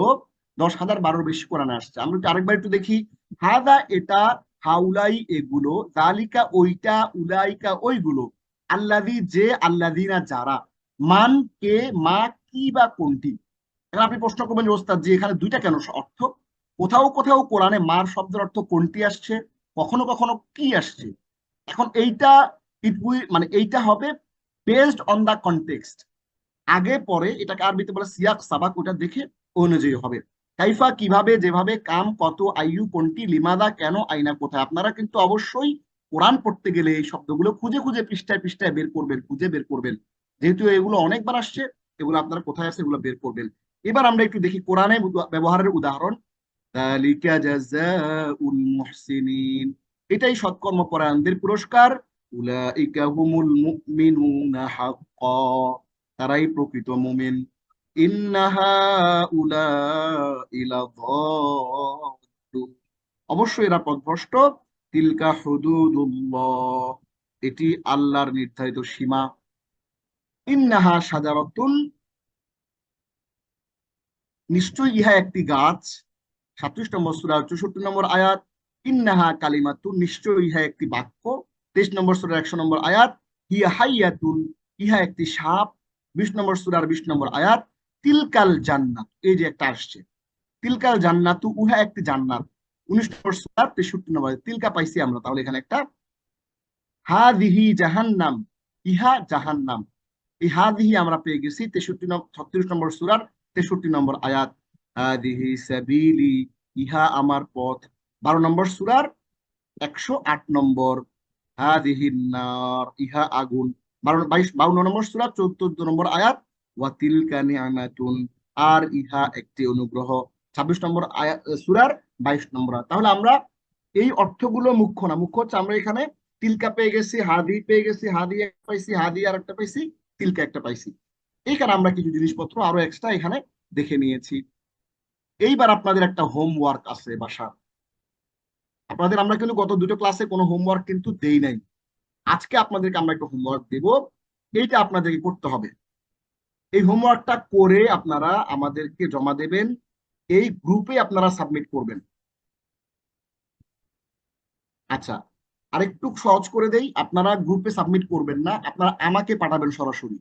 10,012 বেশি কোরআনে আসছে। আমরা একটু আরেকবার একটু দেখি। হাদা এটা, হাউলাই এগুলো, জালিকা ওইটা, উলাইকা ওইগুলো, আল্লাদি যে, আল্লাদিনা যারা, মান কে, মা কি বা কোনটি। এখন আপনি প্রশ্ন করবেন যে ওস্তাদ যে এখানে দুইটা কেন অর্থ, কোথাও কোথাও কোরআনে মার শব্দের অর্থ কোনটি আসছে, কখনো কখনো কি আসছে। এখন এইটা মানে এইটা হবে বেসড অন দা কনটেক্সট, আগে পরে এটাকে আরবিতে বলে সিয়াক সাবাক, ওটা দেখে অনুযায়ী হবে। কাইফা কিভাবে, যেভাবে, কাম কত, আইয়ু কোনটি, লিমাদা কেন, আইনা কোথায়। আপনারা কিন্তু অবশ্যই কোরআন পড়তে গেলে এই শব্দগুলো খুঁজে খুঁজে পৃষ্ঠায় পৃষ্ঠায় বের করবেন, খুঁজে বের করবেন। যেহেতু এগুলো অনেকবার আসছে, এগুলো আপনারা কোথায় আছে এগুলো বের করবেন। এবার আমরা একটু দেখি কোরআনে ব্যবহারের উদাহরণ। যালিকা জাযাউল মুহসিনিন, এটাই সৎকর্মপরায়ণদের পুরস্কার। উলাইকা হুমুল মুমিনুনা হাক্কা, তারাই প্রকৃত মুমিন। ইন্নাহা উলাইলা যাল্লুন, অবশ্যই এরা পথভ্রষ্ট। তিলকা হুদুদুল্লাহ, এটি আল্লাহর নির্ধারিত সীমা। ইন্নাহা শাজারাতুন, নিশ্চয়ই ইহা একটি গাছ। 37 নম্বর সূরা 64 নম্বর আয়াত। ইন্নাহা কালিমাতুন, নিশ্চয়ই ইহা একটি বাক্য। 23 নম্বর সূরার 100 নম্বর আয়াত। হিয়া হাইয়াতুন, ইহা একটি সাপ। 20 নম্বর সূরার 20 নম্বর আয়াত। তিলকাল জান্নাত, এই যে একটা আসছে, তিলকাল জান্নাতু, উহা একটি জান্নাত। 19 নম্বর সূরার 63 নম্বর আয়াত। তিলকা পাইছি আমরা, তাহলে এখানে একটা। হাদিহি জাহান্নাম, ইহা জাহান্নাম, এই হাদিহি আমরা পেয়ে গেছি 36 নম্বর সূরার 63 নম্বর আয়াত, হাদিহি সাবিলি, ইহা আমার পথ। 12 নম্বর সূরার 108 নম্বর, হাদিহিন নার, ইহা আগুন। 52 নম্বর সূরা 14 নম্বর আয়াত, ওয়া তিলকা নি'মাতুন, আর ইহা একটি অনুগ্রহ। 26 নম্বর আয়াত সূরার 22 নম্বর আয়াত। তাহলে আমরা এই অর্থগুলো মুখ্য না, মুখ্য হচ্ছে আমরা এখানে তিলকা পেয়ে গেছি, হাদি পেয়ে গেছি, হাদি একটা পাইছি, হাদি আর একটা পাইছি, তিলকা একটা পাইছি। এইখানে আমরা কিছু জিনিসপত্র আরো এক্সট্রা এখানে দেখে নিয়েছি। এইবার আপনাদের একটা হোমওয়ার্ক আছে বাসা। আপনাদের আমরা কিন্তু গত দুটো ক্লাসে কোনো হোমওয়ার্ক কিন্তু দেই নাই। আজকে আপনাদেরকে আমরা একটা হোমওয়ার্ক দেব, এইটা আপনাদেরকে করতে হবে। এই হোমওয়ার্কটা করে আপনারা আমাদেরকে জমা দেবেন, এই গ্রুপে আপনারা সাবমিট করবেন। আচ্ছা, আরেকটু সহজ করে দেই, আপনারা গ্রুপে সাবমিট করবেন না, আপনারা আমাকে পাঠাবেন সরাসরি।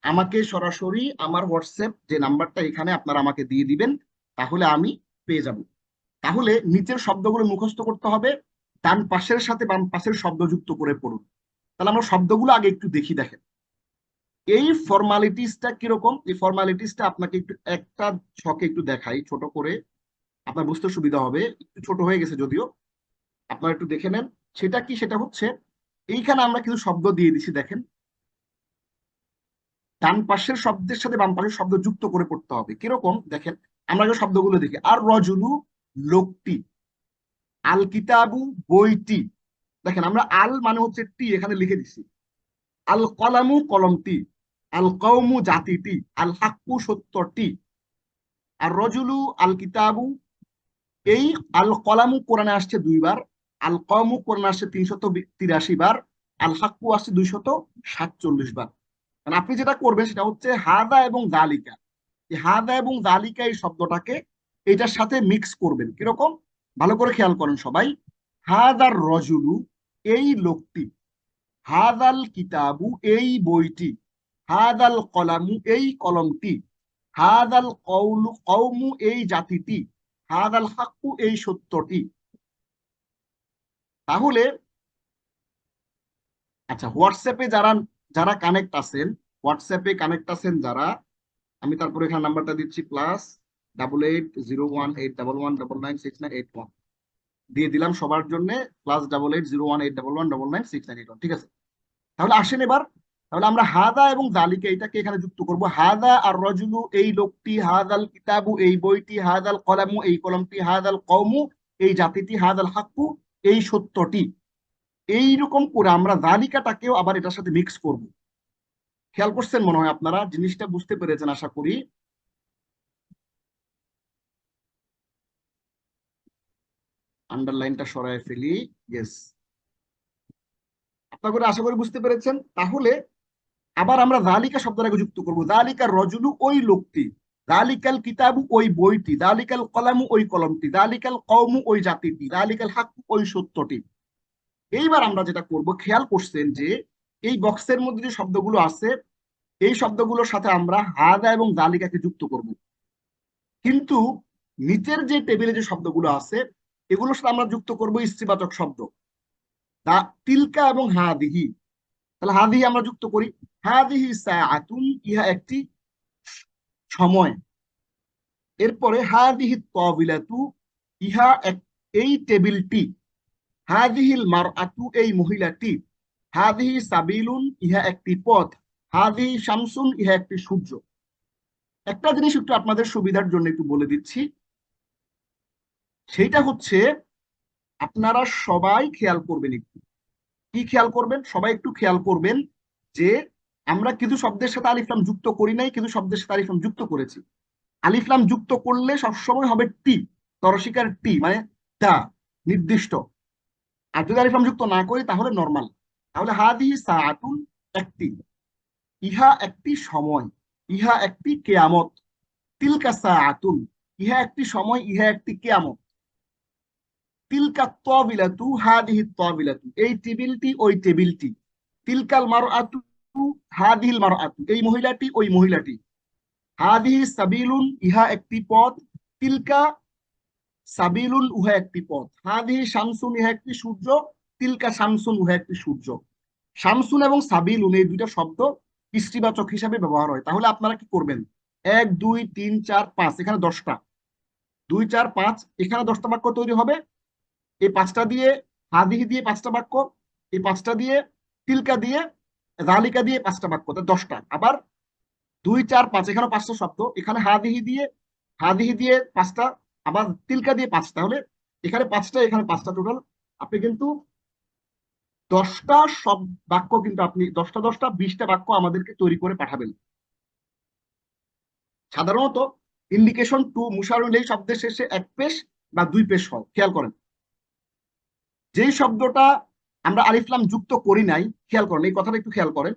আমাকে সরাসরি আমার হোয়াটসঅ্যাপ যে নাম্বারটা এখানে আপনারা আমাকে দিয়ে দিবেন, তাহলে আমি পেয়ে যাব। তাহলে নিচের শব্দগুলো মুখস্থ করতে হবে, ডান পাশের সাথে বাম পাশের শব্দ যুক্ত করে পড়ুন। তাহলে আমরা শব্দগুলো আগে একটু দেখি। দেখেন এই ফর্মালিটিসটা কিরকম, এই ফর্মালিটিসটা আপনাকে একটু একটা ছকে একটু দেখাই ছোট করে, আপনার বুঝতে সুবিধা হবে। একটু ছোট হয়ে গেছে যদিও, আপনারা একটু দেখে নেন। সেটা কি, সেটা হচ্ছে এইখানে আমরা কিছু শব্দ দিয়ে দিছি। দেখেন ডান পাশের শব্দের সাথে বাম পাশের শব্দ যুক্ত করে পড়তে হবে। কিরকম দেখেন, আমরা যে শব্দগুলো দেখি, আর রজুলু লোকটি, আল কিতাবু বইটি। দেখেন আমরা আল মানে হচ্ছে টি এখানে লিখে দিছি, আল কলামু কলমটি, আল কওমু জাতিটি, আল হাক্কু সত্যটি। আর রজুলু আল কিতাবু, এই আল কলামু কোরআনে আসছে 2 বার, আল কওমু কোরআনে আসছে 383 বার, আল হাক্কু আসছে 247 বার। মানে আপনি যেটা করবেন সেটা হচ্ছে হাদা এবং জালিকা, এই হাদা এবং জালিকা এই শব্দটাকে এটার সাথে মিক্স করবেন। কিরকম, ভালো করে খেয়াল করেন সবাই। হাদার রজুলু, এই লোকটি, হাদাল কিতাবু, এই বইটি, হাদাল কলামু, এই কলমটি, হাদাল কওলু কওমু, এই জাতিটি, হাদাল হাক্কু, এই সত্যটি। তাহলে আচ্ছা, হোয়াটসঅ্যাপে যারা যারা কানেক্ট আছেন, হোয়াটসঅ্যাপে কানেক্ট আছেন যারা, আমি তারপরে এখানে নাম্বারটা দিচ্ছি, +88018111996981 দিয়ে দিলাম সবার জন্য, +88018111996981। ঠিক আছে, তাহলে আসেন এবার। তাহলে আমরা হাদা এবং জালিকা এটাকে এখানে যুক্ত করব। হাদা আর রজুলু, এই লোকটি, হাদাল কিতাবু, এই বইটি, হাদাল কলামু, এই কলমটি, হাদাল কওমু, এই জাতিটি, হাদাল হাক্কু, এই সত্যটি। এইরকম করে আমরা জালিকাটাকেও আবার এটার সাথে মিক্স করব। খেয়াল করছেন মনে হয়, আপনারা জিনিসটা বুঝতে পেরেছেন আশা করি। আন্ডারলাইনটা সরায় ফেলি, ইয়েস, আপনারা করে আশা করি বুঝতে পেরেছেন। তাহলে আবার আমরা জালিকা শব্দটাকে যুক্ত করব। জালিকার রজুলু, ওই লোকটি, জালিকাল কিতাবু, ওই বইটি, জালিকাল কলামু, ওই কলমটি, জালিকাল কওমু, ওই জাতিটি, জালিকাল হাক্কু, ওই সত্যটি। এইবার আমরা যেটা করব, খেয়াল করছেন যে এই বক্সের মধ্যে যে শব্দগুলো আছে, এই শব্দগুলোর সাথে আমরা হাদা এবং জালিকাকে যুক্ত করব। কিন্তু নিচের যে টেবিলে যে শব্দগুলো আছে, এগুলোর সাথে আমরা যুক্ত করব স্ত্রীবাচক শব্দ, তা তিলকা এবং হাদিহি। তাহলে হাদিহি আমরা যুক্ত করি, হাদিহি সাআতুন, ইহা একটি সময়। এরপরে হাদিহি তাবিলাতু, ইহা এই টেবিলটি, হাদিহিল মারআতু, এই মহিলাটি, হাদিহি সাবিলুন, ইহা একটি পথ, হাদিহি শামসুন, ইহা একটি সূর্য। একটা জিনিস একটু আপনাদের সুবিধার জন্য একটু বলে দিচ্ছি, সেইটা হচ্ছে আপনারা সবাই খেয়াল করবেন। একটু কি খেয়াল করবেন, সবাই একটু খেয়াল করবেন যে আমরা কিছু শব্দের সাথে আলিফলাম যুক্ত করি নাই, কিছু শব্দের সাথে আলিফলাম যুক্ত করেছি। আলিফলাম যুক্ত করলে সবসময় হবে টি, তরসিকার টি, মানে তা, নির্দিষ্ট। আর যদি আলিফলাম যুক্ত না করি তাহলে নর্মাল। তাহলে হাদিহি সাআতুন, একটি, ইহা একটি সময়, ইহা একটি কেয়ামত, তিলকা সাআতুন, ইহা একটি সময়, ইহা একটি কেয়ামত, তিলকা তাবিলাতু, হাদিহি তাবিলাতু, এই টেবিলটি, ওই টেবিলটি, তিলকাল মারআতু, হাদিহিল মারআতু, এই মহিলাটি, ওই মহিলাটি, হাদিহি সাবিলুন, ইহা একটি পথ, তিলকা সাবিলুন, উহা একটি পথ, হাদিহি শামসুন, ইহা একটি সূর্য, তিলকা শামসুন, উহা একটি সূর্য। শামসুন এবং সাবিলুন এই দুইটা শব্দ স্ত্রীবাচক হিসাবে ব্যবহার হয়। তাহলে আপনারা কি করবেন, 1 2 3 4 5 এখানে 10টা, 2 4 5 এখানে 10টা বাক্য তৈরি হবে। এই 5টা দিয়ে হাদিহি দিয়ে 5টা বাক্য, এই 5টা দিয়ে তিলকা দিয়ে জালিকা দিয়ে 5টা বাক্য, 10টা। আবার 2 4 5 এখানে 5টা শব্দ, এখানে হাদিহি দিয়ে 5টা, আবার তিলকা দিয়ে 5টা, তাহলে এখানে 5টা এখানে 5টা, টোটাল আপনি কিন্তু 10টা সব বাক্য কিন্তু আপনি 10টা 10টা 20টা বাক্য আমাদেরকে তৈরি করে পাঠাবেন। সাধারণত ইন্ডিকেশন টু মুশারুল এই শব্দের শেষে 1 পেশ বা 2 পেশ হয়। খেয়াল করেন, যেই শব্দটা আমরা আলিফলাম যুক্ত করি নাই, খেয়াল করেন এই কথাটা একটু খেয়াল করেন,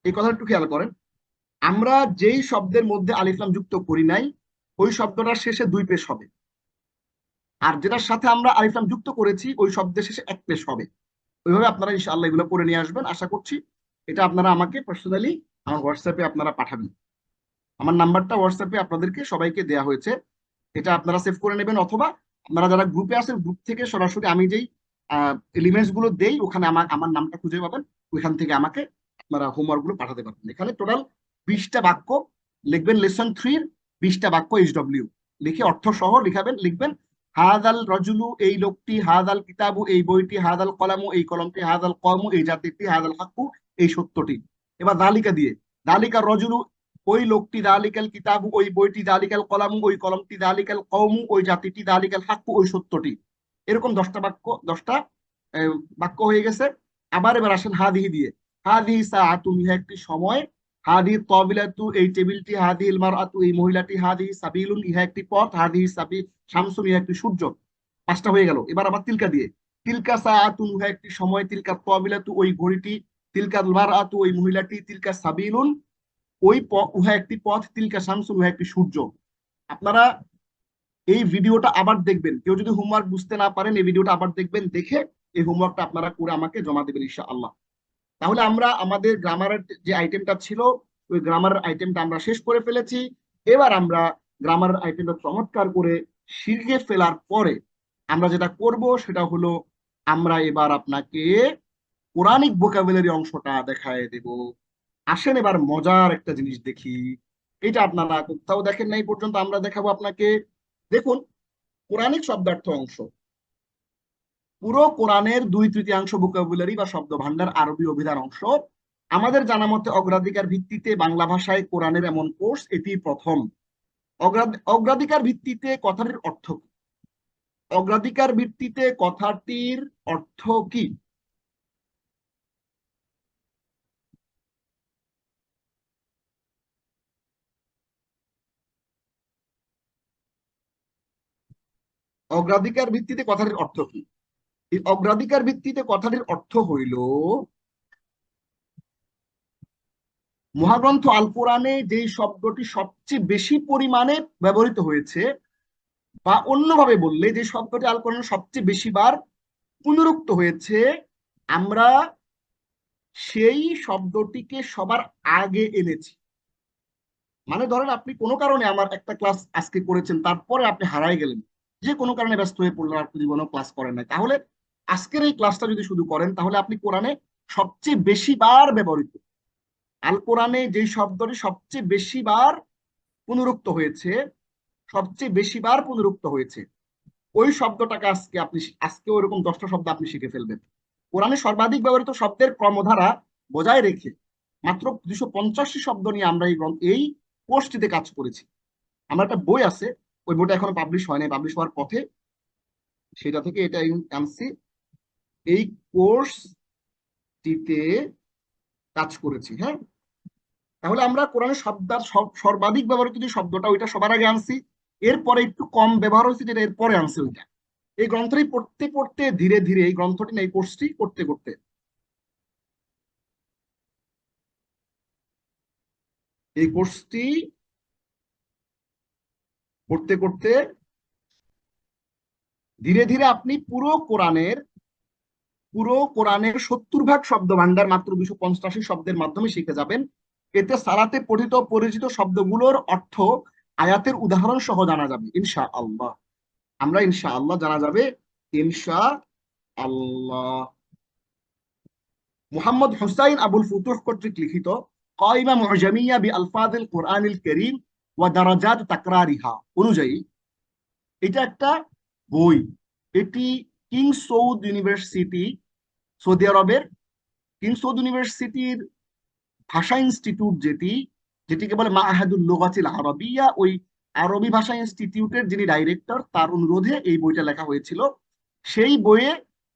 এই কথাটা একটু খেয়াল করেন, আমরা যেই শব্দের মধ্যে আলিফলাম যুক্ত করি নাই ওই শব্দটার শেষে 2 পেশ হবে, আর যেটার সাথে আমরা আলিফলাম যুক্ত করেছি ওই শব্দের শেষে 1 পেশ হবে। ওইভাবে আপনারা ইনশাআল্লাহ এগুলো করে নিয়ে আসবেন, আশা করছি। এটা আপনারা আমাকে পার্সোনালি আমার হোয়াটসঅ্যাপে আপনারা পাঠাবেন। আমার নাম্বারটা হোয়াটসঅ্যাপে আপনাদেরকে সবাইকে দেয়া হয়েছে, এটা আপনারা সেভ করে নেবেন, অথবা আপনারা যারা গ্রুপে আছেন গ্রুপ থেকে সরাসরি আমি যেই এলিমেন্টস গুলো দেই ওখানে আমার আমার নামটা খুঁজে পাবেন, ওইখান থেকে আমাকে আপনারা হোমওয়ার্ক গুলো পাঠাতে পারবেন। এখানে টোটাল 20টা বাক্য লিখবেন, লেসন 3 20টা বাক্য এইচডব্লিউ লিখে অর্থ সহ লিখাবেন, লিখবেন হাদাল রজুলু এই লোকটি, হাদাল কিতাবু এই বইটি, হাদাল কলামু এই কলমটি, হাদাল কওমু এই জাতিটি, হাদাল হাক্কু এই সত্যটি। এবার দালিকা দিয়ে, দালিকা রজুলু ওই লোকটি, দালিকাল কিতাবু ওই বইটি, দালিকাল কলামু ওই কলমটি, দালিকাল কওমু ওই জাতিটি, দালিকাল হাক্কু ওই সত্যটি। এরকম 10টা বাক্য, 10টা বাক্য হয়ে গেছে। আবার এবার আসেন হাদিহি দিয়ে, হাদিহি সাআতুন ইহা একটি সময়, হাদিহি তাবিলাতু এই টেবিলটি, হাদিহিল মারআতু এই মহিলাটি, হাদিহি সাবিলুন ইহা একটি পথ, হাদিহি সাবি শামসুন ইহা একটি সূর্য। 5টা হয়ে গেল। এবার আবার তিলকা দিয়ে, তিলকা সাআতুন ইহা একটি সময়, তিলকা তাবিলাতু ওই ঘড়িটি, তিলকা মারআতু ওই মহিলাটি, তিলকা সাবিলুন ওই উহা একটি পথ, তিলকা শামসুন উহা একটি সূর্য। আপনারা এই ভিডিওটা আবার দেখবেন, কেউ যদি হোমওয়ার্ক বুঝতে না পারেন এই ভিডিওটা আবার দেখবেন, দেখে এই হোমওয়ার্কটা আপনারা করে আমাকে জমা দেবেন ইনশাআল্লাহ। তাহলে আমরা আমাদের গ্রামারের যে আইটেমটা ছিল ওই গ্রামারের আইটেমটা আমরা শেষ করে ফেলেছি। এবার আমরা গ্রামারের আইটেমটা চমৎকার করে শিখে ফেলার পরে আমরা যেটা করব সেটা হলো আমরা এবার আপনাকে কোরআনিক ভোকাবুলারি অংশটা দেখায় দেব। আসেন এবার মজার একটা জিনিস দেখি, এটা আপনারা কোথাও দেখেন নাই পর্যন্ত, আমরা দেখাবো আপনাকে। দেখুন, কোরআনিক শব্দার্থ অংশ, পুরো কোরআনের 2/3 ভোকাবুলারি বা শব্দ ভান্ডার আরবি অভিধান অংশ। আমাদের জানা মতে অগ্রাধিকার ভিত্তিতে বাংলা ভাষায় কোরআনের এমন কোর্স এটি প্রথম। অগ্রাধিকার ভিত্তিতে কথাটির অর্থ কি? অগ্রাধিকার ভিত্তিতে কথাটির অর্থ কি? অগ্রাধিকার ভিত্তিতে কথাটির অর্থ কি? এই অগ্রাধিকার ভিত্তিতে কথাটির অর্থ হইল, মহাগ্রন্থ আল কোরআনে যেই শব্দটি সবচেয়ে বেশি পরিমাণে ব্যবহৃত হয়েছে, বা অন্যভাবে বললে যে শব্দটি আল কোরআনে সবচেয়ে বেশি বার পুনরুক্ত হয়েছে, আমরা সেই শব্দটিকে সবার আগে এনেছি। মানে ধরেন আপনি কোনো কারণে আমার একটা ক্লাস আজকে করেছেন, তারপরে আপনি হারাই গেলেন, যে কোনো কারণে ব্যস্ত হয়ে পড়লেন, আর জীবনেও ক্লাস করেন নাই, তাহলে আজকের এই ক্লাসটা যদি শুধু করেন তাহলে আপনি কোরআনে সবচেয়ে বেশি বার ব্যবহৃত, আল কোরআনে যে শব্দটি সবচেয়ে বেশি বার পুনরুক্ত হয়েছে, সবচেয়ে বেশি বার পুনরুক্ত হয়েছে, ওই শব্দটাকে আজকে আপনি আজকে ওইরকম 10টা শব্দ আপনি শিখে ফেলবেন। কোরআনে সর্বাধিক ব্যবহৃত শব্দের ক্রমধারা বজায় রেখে মাত্র 250টি শব্দ নিয়ে আমরা এই কোর্সটিতে কাজ করেছি। আমার একটা বই আছে, ওই বইটা এখনো পাবলিশ হয় নাই, পাবলিশ হওয়ার পথে, সেটা থেকে এটা আনছি, এই কোর্সটিতে কাজ করেছি। হ্যাঁ, তাহলে আমরা কোরআনের শব্দের সর্বাধিক ব্যবহৃত যে শব্দটা ওইটা সবার আগে আনছি, এরপরে একটু কম ব্যবহার হয়েছে যেটা এরপরে আনছি ওইটা। এই গ্রন্থটি পড়তে পড়তে ধীরে ধীরে এই গ্রন্থটি না এই কোর্সটি করতে করতে এই কোর্সটি করতে করতে ধীরে ধীরে আপনি পুরো কোরআনের 70 ভাগ শব্দ ভান্ডার মাত্র 285 শব্দের মাধ্যমে শিখে যাবেন। এতে সালাতে পঠিত পরিচিত শব্দগুলোর অর্থ আয়াতের উদাহরণ সহ জানা যাবে ইনশা আল্লাহ। আমরা ইনশা আল্লাহ জানা যাবে ইনশা আল্লাহ। মুহাম্মদ হুসাইন আবুল ফুতুহ কর্তৃক লিখিত কায়মা মুজামিয়া বি আলফাজিল কোরআনিল কারীম ওয়া দারাজাত তাকরারিহা অনুযায়ী এটা একটা বই। এটি কিং সৌদ ইউনিভার্সিটি, সৌদি আরবের কিং সৌদ ইউনিভার্সিটির ভাষা ইনস্টিটিউট যেটিকে বলে মাআহাদুল লুগাতিল আরাবিয়া, ওই আরবি ভাষা ইনস্টিটিউটের যিনি ডাইরেক্টর তার অনুরোধে এই বইটা লেখা হয়েছিল। সেই বইয়ে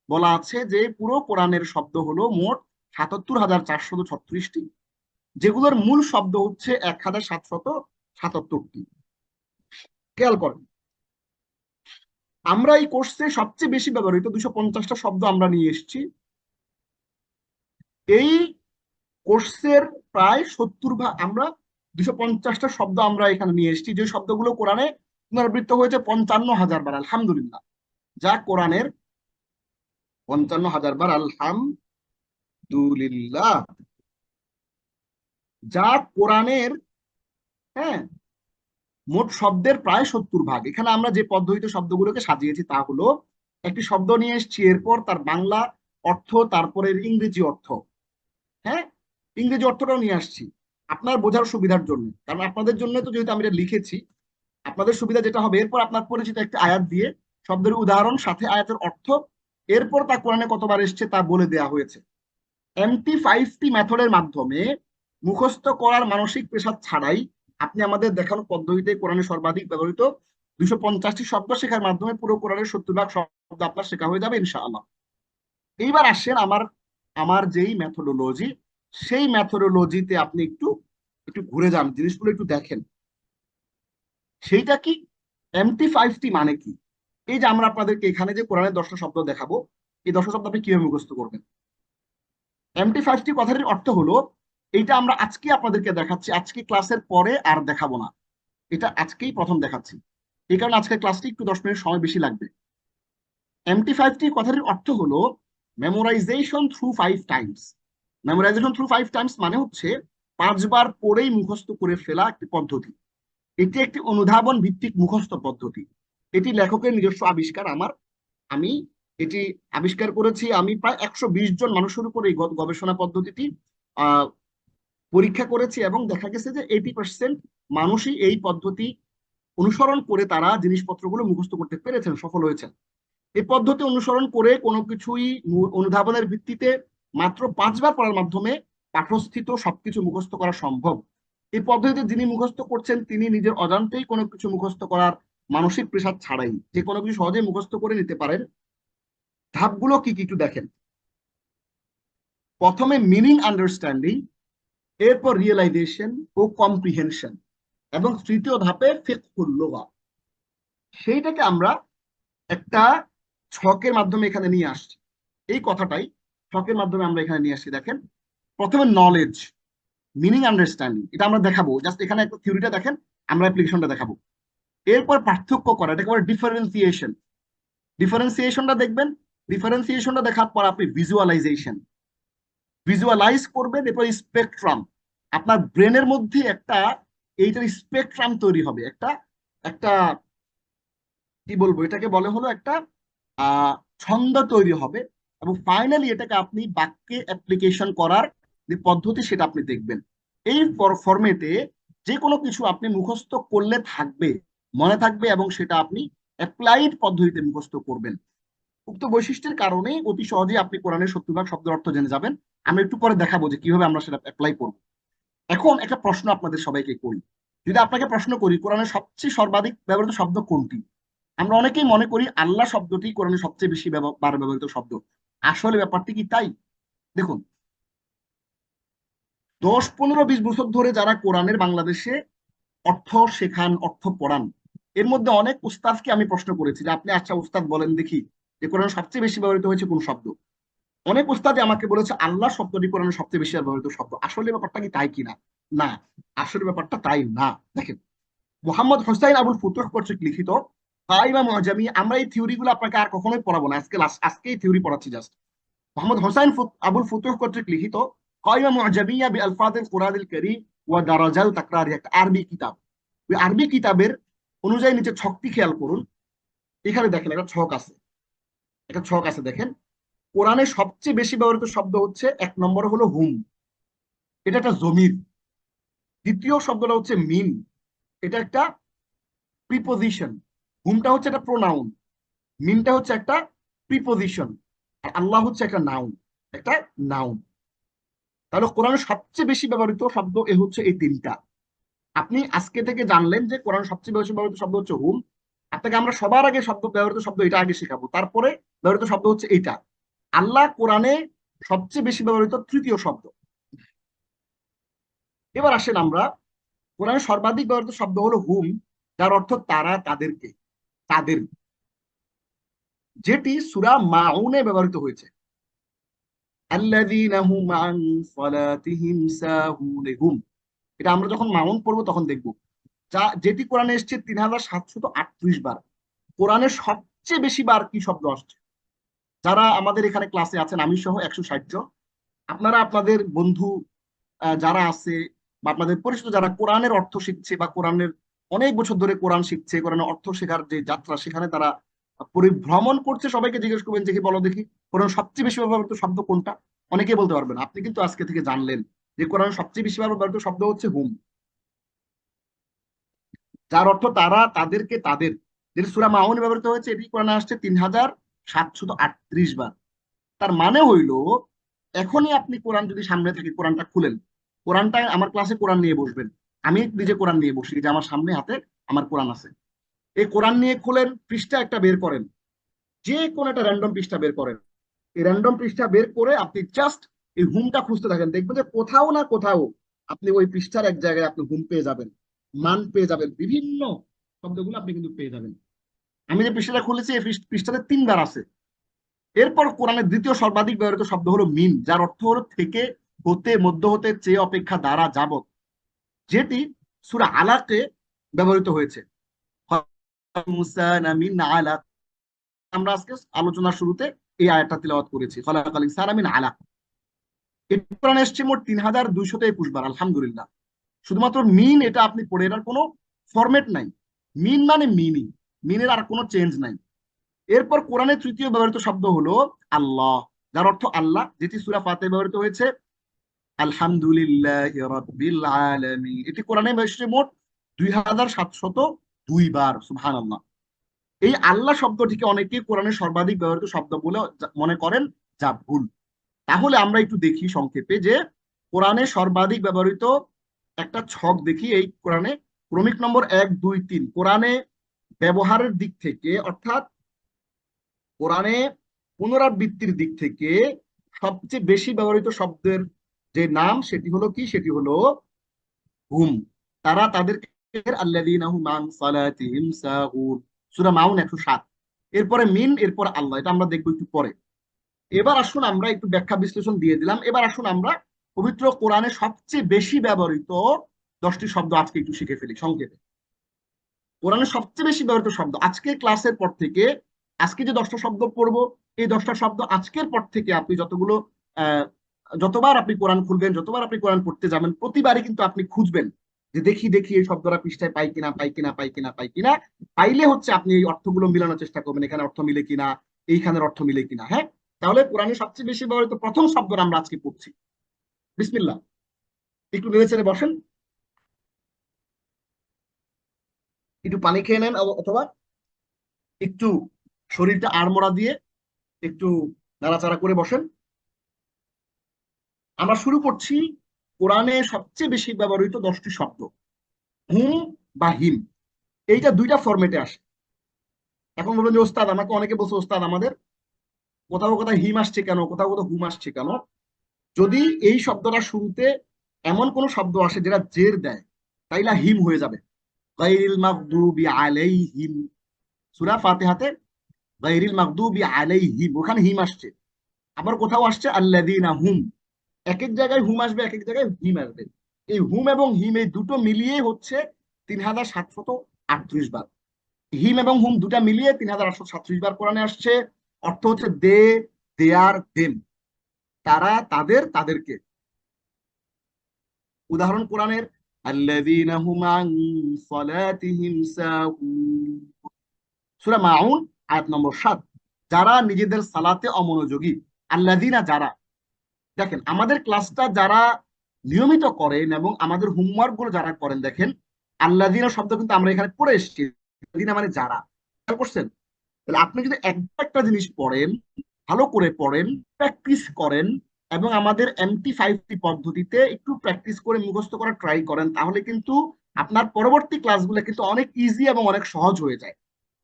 বলা আছে যে পুরো কোরআনের শব্দ হলো মোট ৭৭,৪৩৬টি, যেগুলোর মূল শব্দ হচ্ছে ১,৭৭৭টি। খেয়াল করেন, আমরা এই কোর্সে সবচেয়ে বেশি ব্যবহৃত ২৫০টা শব্দ আমরা নিয়ে এসেছি। এই কোর্সের প্রায় ৭০ আমরা ২৫০টা শব্দ আমরা এখানে নিয়ে এসেছি, যে শব্দগুলো কোরআনে পুনরাবৃত্ত হয়েছে ৫৫,০০০ বার, আলহামদুলিল্লাহ। যা কোরআনের ৫৫,০০০ বার, আলহামদুলিল্লাহ। যা কোরআনের, হ্যাঁ, মোট শব্দের প্রায় ৭০ ভাগ। এখানে আমরা যে পদ্ধতিতে শব্দগুলোকে সাজিয়েছি তা হলো, একটি শব্দ নিয়ে এসেছি, এরপর তার বাংলা অর্থ, তারপরে ইংরেজি অর্থ, হ্যাঁ, ইংরেজি অর্থটাও নিয়ে আসছি আপনার বোঝার সুবিধার জন্য, কারণ আপনাদের জন্য তো যেহেতু আমি এটা লিখেছি, আপনাদের সুবিধা যেটা হবে, এরপর আপনার পরিচিত একটা আয়াত দিয়ে শব্দের উদাহরণ সাথে আয়াতের অর্থ, এরপর তা কোরআনে কতবার এসছে তা বলে দেওয়া হয়েছে। MT5T মেথডের মাধ্যমে মুখস্থ করার মানসিক প্রেসার ছাড়াই আপনি আমাদের দেখানো পদ্ধতিতে কোরআনে সর্বাধিক ব্যবহৃত ২৫০টি শব্দ শেখার মাধ্যমে পুরো কোরআনের ৭০ ভাগ শব্দ আপনার শেখা হয়ে যাবে ইনশাআল্লাহ। এইবার আসেন আমার যেই মেথোডোলজি, সেই মেথোডোলজিতে আপনি একটু একটু ঘুরে যান, জিনিসগুলো একটু দেখেন। সেইটা কি, MT5T মানে কি? এই যে আমরা আপনাদেরকে এখানে যে কোরআনের 10টা শব্দ দেখাবো, এই 10টা শব্দ আপনি কিভাবে মুখস্থ করবেন? MT5T কথাটির অর্থ হলো, এইটা আমরা আজকে আপনাদেরকে দেখাচ্ছি, আজকে ক্লাসের পরে আর দেখাবো না, এটা আজকেই প্রথম দেখাচ্ছি। এই কারণে আজকের ক্লাসটি একটু 10 মিনিট সময় বেশি লাগবে। MT5T কথাটির অর্থ হলো memorisation through 5 Times. Memorisation through 5 Times মানে হচ্ছে 5 বার পড়েই মুখস্থ করে ফেলা একটি পদ্ধতি। এটি একটি অনুধাবন ভিত্তিক মুখস্থ পদ্ধতি। এটি লেখকের নিজস্ব আবিষ্কার। আমি এটি আবিষ্কার করেছি। আমি প্রায় 120 জন মানুষের উপর এই গবেষণা পদ্ধতিটি পরীক্ষা করেছি, এবং দেখা গেছে যে 80% মানুষই এই পদ্ধতি অনুসরণ করে তারা জিনিসপত্রগুলো মুখস্থ করতে পেরেছেন, সফল হয়েছেন। এই পদ্ধতি অনুসরণ করে কোনো কিছুই অনুধাবনের ভিত্তিতে মাত্র 5 বার পড়ার মাধ্যমে পাঠস্থিত সবকিছু মুখস্থ করা সম্ভব। এই পদ্ধতিতে যিনি মুখস্থ করছেন তিনি নিজের অজান্তেই কোনো কিছু মুখস্থ করার মানসিক প্রেসার ছাড়াই যে কোনো কিছু সহজে মুখস্থ করে নিতে পারেন। ধাপগুলো কি কি একটু দেখেন। প্রথমে মিনিং আন্ডারস্ট্যান্ডিং, এরপর রিয়েলাইজেশন ও কম্প্রিহেনশন, এবং তৃতীয় ধাপে ফিকহুল লুগা। সেইটাকে আমরা একটা ছকের মাধ্যমে এখানে নিয়ে আসছি। এই কথাটাই ছকের মাধ্যমে আমরা এখানে নিয়ে আসছি। দেখেন, প্রথমে নলেজ, মিনিং আন্ডারস্ট্যান্ডিং, এটা আমরা দেখাবো। জাস্ট এখানে একটা থিওরিটা দেখেন, আমরা অ্যাপ্লিকেশনটা দেখাবো। এরপর পার্থক্য করা, এটাকে বলে ডিফারেন্সিয়েশন। ডিফারেন্সিয়েশনটা দেখবেন। ডিফারেন্সিয়েশনটা দেখার পর আপনি ভিজুয়ালাইজ করবেন। এরপর স্পেকট্রাম, আপনার ব্রেনের মধ্যে একটা এইটার স্পেকট্রাম তৈরি হবে, একটা একটা কি বলবো, এটাকে বলে হলো একটা ছন্দ তৈরি হবে, এবং ফাইনালি এটাকে আপনি বাক্যে অ্যাপ্লিকেশন করার যে পদ্ধতি সেটা আপনি দেখবেন। এই ফরম্যাটে যে কোনো কিছু আপনি মুখস্থ করলে থাকবে, মনে থাকবে, এবং সেটা আপনি অ্যাপ্লাইড পদ্ধতিতে মুখস্থ করবেন। উক্ত বৈশিষ্ট্যের কারণে অতি সহজেই আপনি কোরআনের ৭০ ভাগ শব্দের অর্থ জেনে যাবেন। আমরা একটু পরে দেখাবো যে কিভাবে আমরা সেটা অ্যাপ্লাই করব। এখন একটা প্রশ্ন আপনাদের সবাইকে করি, যদি আপনাকে প্রশ্ন করি কোরআনের সবচেয়ে সর্বাধিক ব্যবহৃত শব্দ কোনটি? আমরা অনেকেই মনে করি আল্লাহ শব্দটি কোরআনের সবচেয়ে বেশি বার ব্যবহৃত শব্দ। আসলে ব্যাপারটি কি তাই? দেখুন, 10, 15, 20 বছর ধরে যারা কোরআনের বাংলাদেশে অর্থ শেখান, অর্থ পড়ান, এর মধ্যে অনেক উস্তাদকে আমি প্রশ্ন করেছি যে আপনি আচ্ছা উস্তাদ বলেন দেখি যে কোরআন সবচেয়ে বেশি ব্যবহৃত হয়েছে কোন শব্দ? অনেক উস্তাদই আমাকে বলেছে আল্লাহ শব্দটি কোরআনের সবচেয়ে বেশি ব্যবহৃত শব্দ। আসলে ব্যাপারটা কি তাই কিনা? না, আসলে ব্যাপারটা তাই না। দেখেন, মোহাম্মদ হোসাইন আবুল ফুতুহ কর্তৃক লিখিত কায়মা মুজামি, আমরা এই থিওরিগুলো আপনাকে আর কখনোই পড়াবো না, আজকে এই থিওরি পড়াচ্ছি জাস্ট। মোহাম্মদ হোসাইন আবুল ফুতুহ কর্তৃক লিখিত কায়মা মুজামিয়া বি আলফাজিল কুরআনিল কারীম ওয়া দারাজাল তাকরারি, একটা আরবি কিতাব। ওই আরবি কিতাবের অনুযায়ী নিচে ছকটি খেয়াল করুন। এখানে দেখেন একটা ছক আছে, দেখেন কোরআনে সবচেয়ে বেশি ব্যবহৃত শব্দ হচ্ছে, এক নম্বর হলো হুম, এটা একটা জমির। দ্বিতীয় শব্দটা হচ্ছে মিন, এটা একটা প্রিপোজিশন। হুমটা হচ্ছে একটা প্রোনাউন, মিনটা হচ্ছে একটা প্রিপোজিশন, আর আল্লাহ হচ্ছে একটা নাউন, একটা নাউন। তাহলে কোরআনের সবচেয়ে বেশি ব্যবহৃত শব্দ এ হচ্ছে এই তিনটা। আপনি আজকে থেকে জানলেন যে কোরআন সবচেয়ে বেশি ব্যবহৃত শব্দ হচ্ছে হুম। আপনাকে আমরা সবার আগে ব্যবহৃত শব্দ এটা আগে শেখাবো, তারপরে ব্যবহৃত শব্দ হচ্ছে এইটা। আল্লাহ কোরআনে সবচেয়ে বেশি ব্যবহৃত তৃতীয় শব্দ। এবার আসেন আমরা, কোরআনে সর্বাধিক ব্যবহৃত শব্দ হলো হুম, যার অর্থ তারা, তাদেরকে, তাদের, যেটি সূরা মাউনে ব্যবহৃত হয়েছে। আল্লাযীনা হুম আন সালাতিহিম সাহুন, হুম, এটা আমরা যখন মাউন পড়বো তখন দেখবো, যেটি কোরআনে এসছে 3738 বার। কোরআনে সবচেয়ে বেশি বার কি শব্দ আসছে? যারা আমাদের এখানে ক্লাসে আছেন, আমি সহ 160 জন, আপনারা আপনাদের বন্ধু যারা আছে বা আপনাদের পরিচিত যারা কোরআনের অর্থ শিখছে বা কোরআনের অনেক বছর ধরে কোরআন শিখছে, কোরআনের অর্থ শেখার যে যাত্রা সেখানে তারা পরিভ্রমণ করছে, সবাইকে জিজ্ঞেস করবেন যে কি বলো দেখি কোরআন সবচেয়ে বেশি ব্যবহৃত শব্দ কোনটা। অনেকেই বলতে পারবেন। আপনি কিন্তু আজকে থেকে জানলেন যে কোরআন সবচেয়ে বেশি ব্যবহৃত শব্দ হচ্ছে হুম, যার অর্থ তারা, তাদেরকে, তাদের, যেটি সূরা মাউনে ব্যবহৃত হয়েছে, এটি কোরআনে আসছে 3738 বার। তার মানে হইল, এখনই আপনি কোরআন যদি সামনে থেকে কোরআনটা খুলেন, কোরআনটা আমার ক্লাসে কোরআন নিয়ে বসবেন, আমি নিজে কোরআন নিয়ে বসি, যে আমার সামনে হাতে আমার কোরআন আছে, এই কোরআন নিয়ে খুলেন, পৃষ্ঠা একটা বের করেন, যে কোনো একটা র্যান্ডম পৃষ্ঠা বের করেন, এই র্যান্ডম পৃষ্ঠা বের করে আপনি জাস্ট এই হুমটা খুঁজতে থাকেন, দেখবেন যে কোথাও না কোথাও আপনি ওই পৃষ্ঠার এক জায়গায় আপনি হুম পেয়ে যাবেন, মান পেয়ে যাবেন, বিভিন্ন শব্দগুলো আপনি কিন্তু পেয়ে যাবেন। আমি যে পৃষ্ঠাটা খুলেছি এই পৃষ্ঠাতে 3 বার আছে। এরপর কোরআনের দ্বিতীয় সর্বাধিক ব্যবহৃত শব্দ হলো মিন, যার অর্থ হলো থেকে, হতে, মধ্য হতে, চেয়ে, অপেক্ষা, দ্বারা, যাবত, যেটি সূরা আলাকে ব্যবহৃত হয়েছে। আমরা আজকে আলোচনার শুরুতে এই আয়াতটা তিলাওয়াত করেছি, খলাকাল ইনসানা মিন আলাক। এর কোরআনে এসেছে মোট 3221 বার, আলহামদুলিল্লাহ। শুধুমাত্র মিন, এটা আপনি পড়ে, এটার কোনো ফরম্যাট নাই, মিন মানে মিনই, মিনের আর কোনো চেঞ্জ নাই। এরপর কোরআনের তৃতীয় ব্যবহৃত শব্দ হলো আল্লাহ, যার অর্থ আল্লাহ, যেটি সূরা ফাতিহা ব্যবহৃত হয়েছে আলহামদুলিল্লাহি রাব্বিল আলামিন। এটি কোরআনে এসেছে মোট 2702 বার, সুবহানাল্লাহ। এই আল্লাহ শব্দটিকে অনেকে কোরআনের সর্বাধিক ব্যবহৃত শব্দ বলে মনে করেন, যা ভুল। তাহলে আমরা একটু দেখি সংক্ষেপে যে কোরআনে সর্বাধিক ব্যবহৃত একটা ছক দেখি। এই কোরআনে ক্রমিক নম্বর 1 2 3 কোরআনে ব্যবহারের দিক থেকে, অর্থাৎ কোরআনে পুনরাবৃত্তির দিক থেকে সবচেয়ে বেশি ব্যবহৃত শব্দের যে নাম সেটি হলো কি, সেটি হলো হুম, তারা, তাদেরকে, আল্লাযীনা হুম আন সালাতিহিম সাহুন, সূরা মাউন 107। এরপরে মিন, এরপর আল্লাহ, এটা আমরা দেখবো একটু পরে। এবার আসুন আমরা একটু ব্যাখ্যা বিশ্লেষণ দিয়ে দিলাম, এবার আসুন আমরা পবিত্র কোরআনে সবচেয়ে বেশি ব্যবহৃত 10টি শব্দ আজকে একটু শিখে ফেলি সংক্ষেপে। কোরআনের সবচেয়ে বেশি ব্যবহৃত শব্দ আজকে ক্লাসের পর থেকে, আজকে যে 10টা শব্দ পড়বো, এই 10টা শব্দ আজকের পর থেকে আপনি যতগুলো আহ যতবার আপনি কোরআন খুলবেন, যতবার আপনি কোরআন পড়তে যাবেন, প্রতিবারই কিন্তু আপনি খুঁজবেন যে দেখি দেখি এই শব্দটা পৃষ্ঠায় পাই কিনা, পাই কিনা, পাই কিনা, পাই কিনা। পাইলে হচ্ছে আপনি এই অর্থগুলো মিলানোর চেষ্টা করবেন, এখানে অর্থ মিলে কিনা, এইখানের অর্থ মিলে কিনা। হ্যাঁ, তাহলে কোরআনের সবচেয়ে বেশি ব্যবহৃত প্রথম শব্দটা আমরা আজকে পড়ছি। বিসমিল্লাহ, একটু নেড়ে চেড়ে বসেন, একটু পানি খেয়ে নেন, অথবা একটু শরীরটা আড়মোড়া দিয়ে একটু নাড়াচাড়া করে বসেন। আমরা শুরু করছি কোরআনে সবচেয়ে বেশি ব্যবহৃত 10টি শব্দ। হুম বা হিম, এইটা দুইটা ফরম্যাটে আসে। এখন বলবেন যে ওস্তাদ, আমাকে অনেকে বলছে ওস্তাদ আমাদের কোথাও কোথাও হিম আসছে কেন, কোথাও কোথাও হুম আসছে কেন? যদি এই শব্দটা শুরুতে এমন কোন শব্দ আসে যেটা জের দেয়, তাইলে হিম হয়ে যাবে। গায়রিল মাগদুবি আলাইহিম, সূরা ফাতিহাতে গায়রিল মাগদুবি আলাইহিম, ওখানে হিম আসছে। আবার কোথাও আসছে আল্লাযীনা হুম, এক এক জায়গায় হুম আসবে, এক এক জায়গায় হিম আসবে। এই হুম এবং হিম এই দুটো মিলিয়ে হচ্ছে 3738 বার। হিম এবং হুম দুটা মিলিয়ে 3837 বার কোরআনে আসছে। অর্থ হচ্ছে দে, দেয়ার, দেম, তারা, তাদের, তাদেরকে। উদাহরণ কোরআনের আল্লাযীনা হুম আন সালাতিহিম সাহুন, সূরা মাউন আয়াত নম্বর 7, যারা নিজেদের সালাতে অমনোযোগী। আল্লাযিনা যারা, দেখেন আমাদের ক্লাসটা যারা নিয়মিত করেন এবং আমাদের হোমওয়ার্ক গুলো যারা করেন, দেখেন আল্লাযিনা শব্দ কিন্তু আমরা এখানে পড়ে এসেছি, আল্লাযিনা মানে যারা, খেয়াল করছেন? তাহলে আপনি যদি একটা জিনিস পড়েন, ভালো করে পড়েন, প্র্যাকটিস করেন এবং আমাদের MT5T পদ্ধতিতে একটু প্র্যাকটিস করে মুখস্থ করার ট্রাই করেন, তাহলে কিন্তু আপনার পরবর্তী ক্লাসগুলো কিন্তু অনেক ইজি এবং অনেক সহজ হয়ে যায়।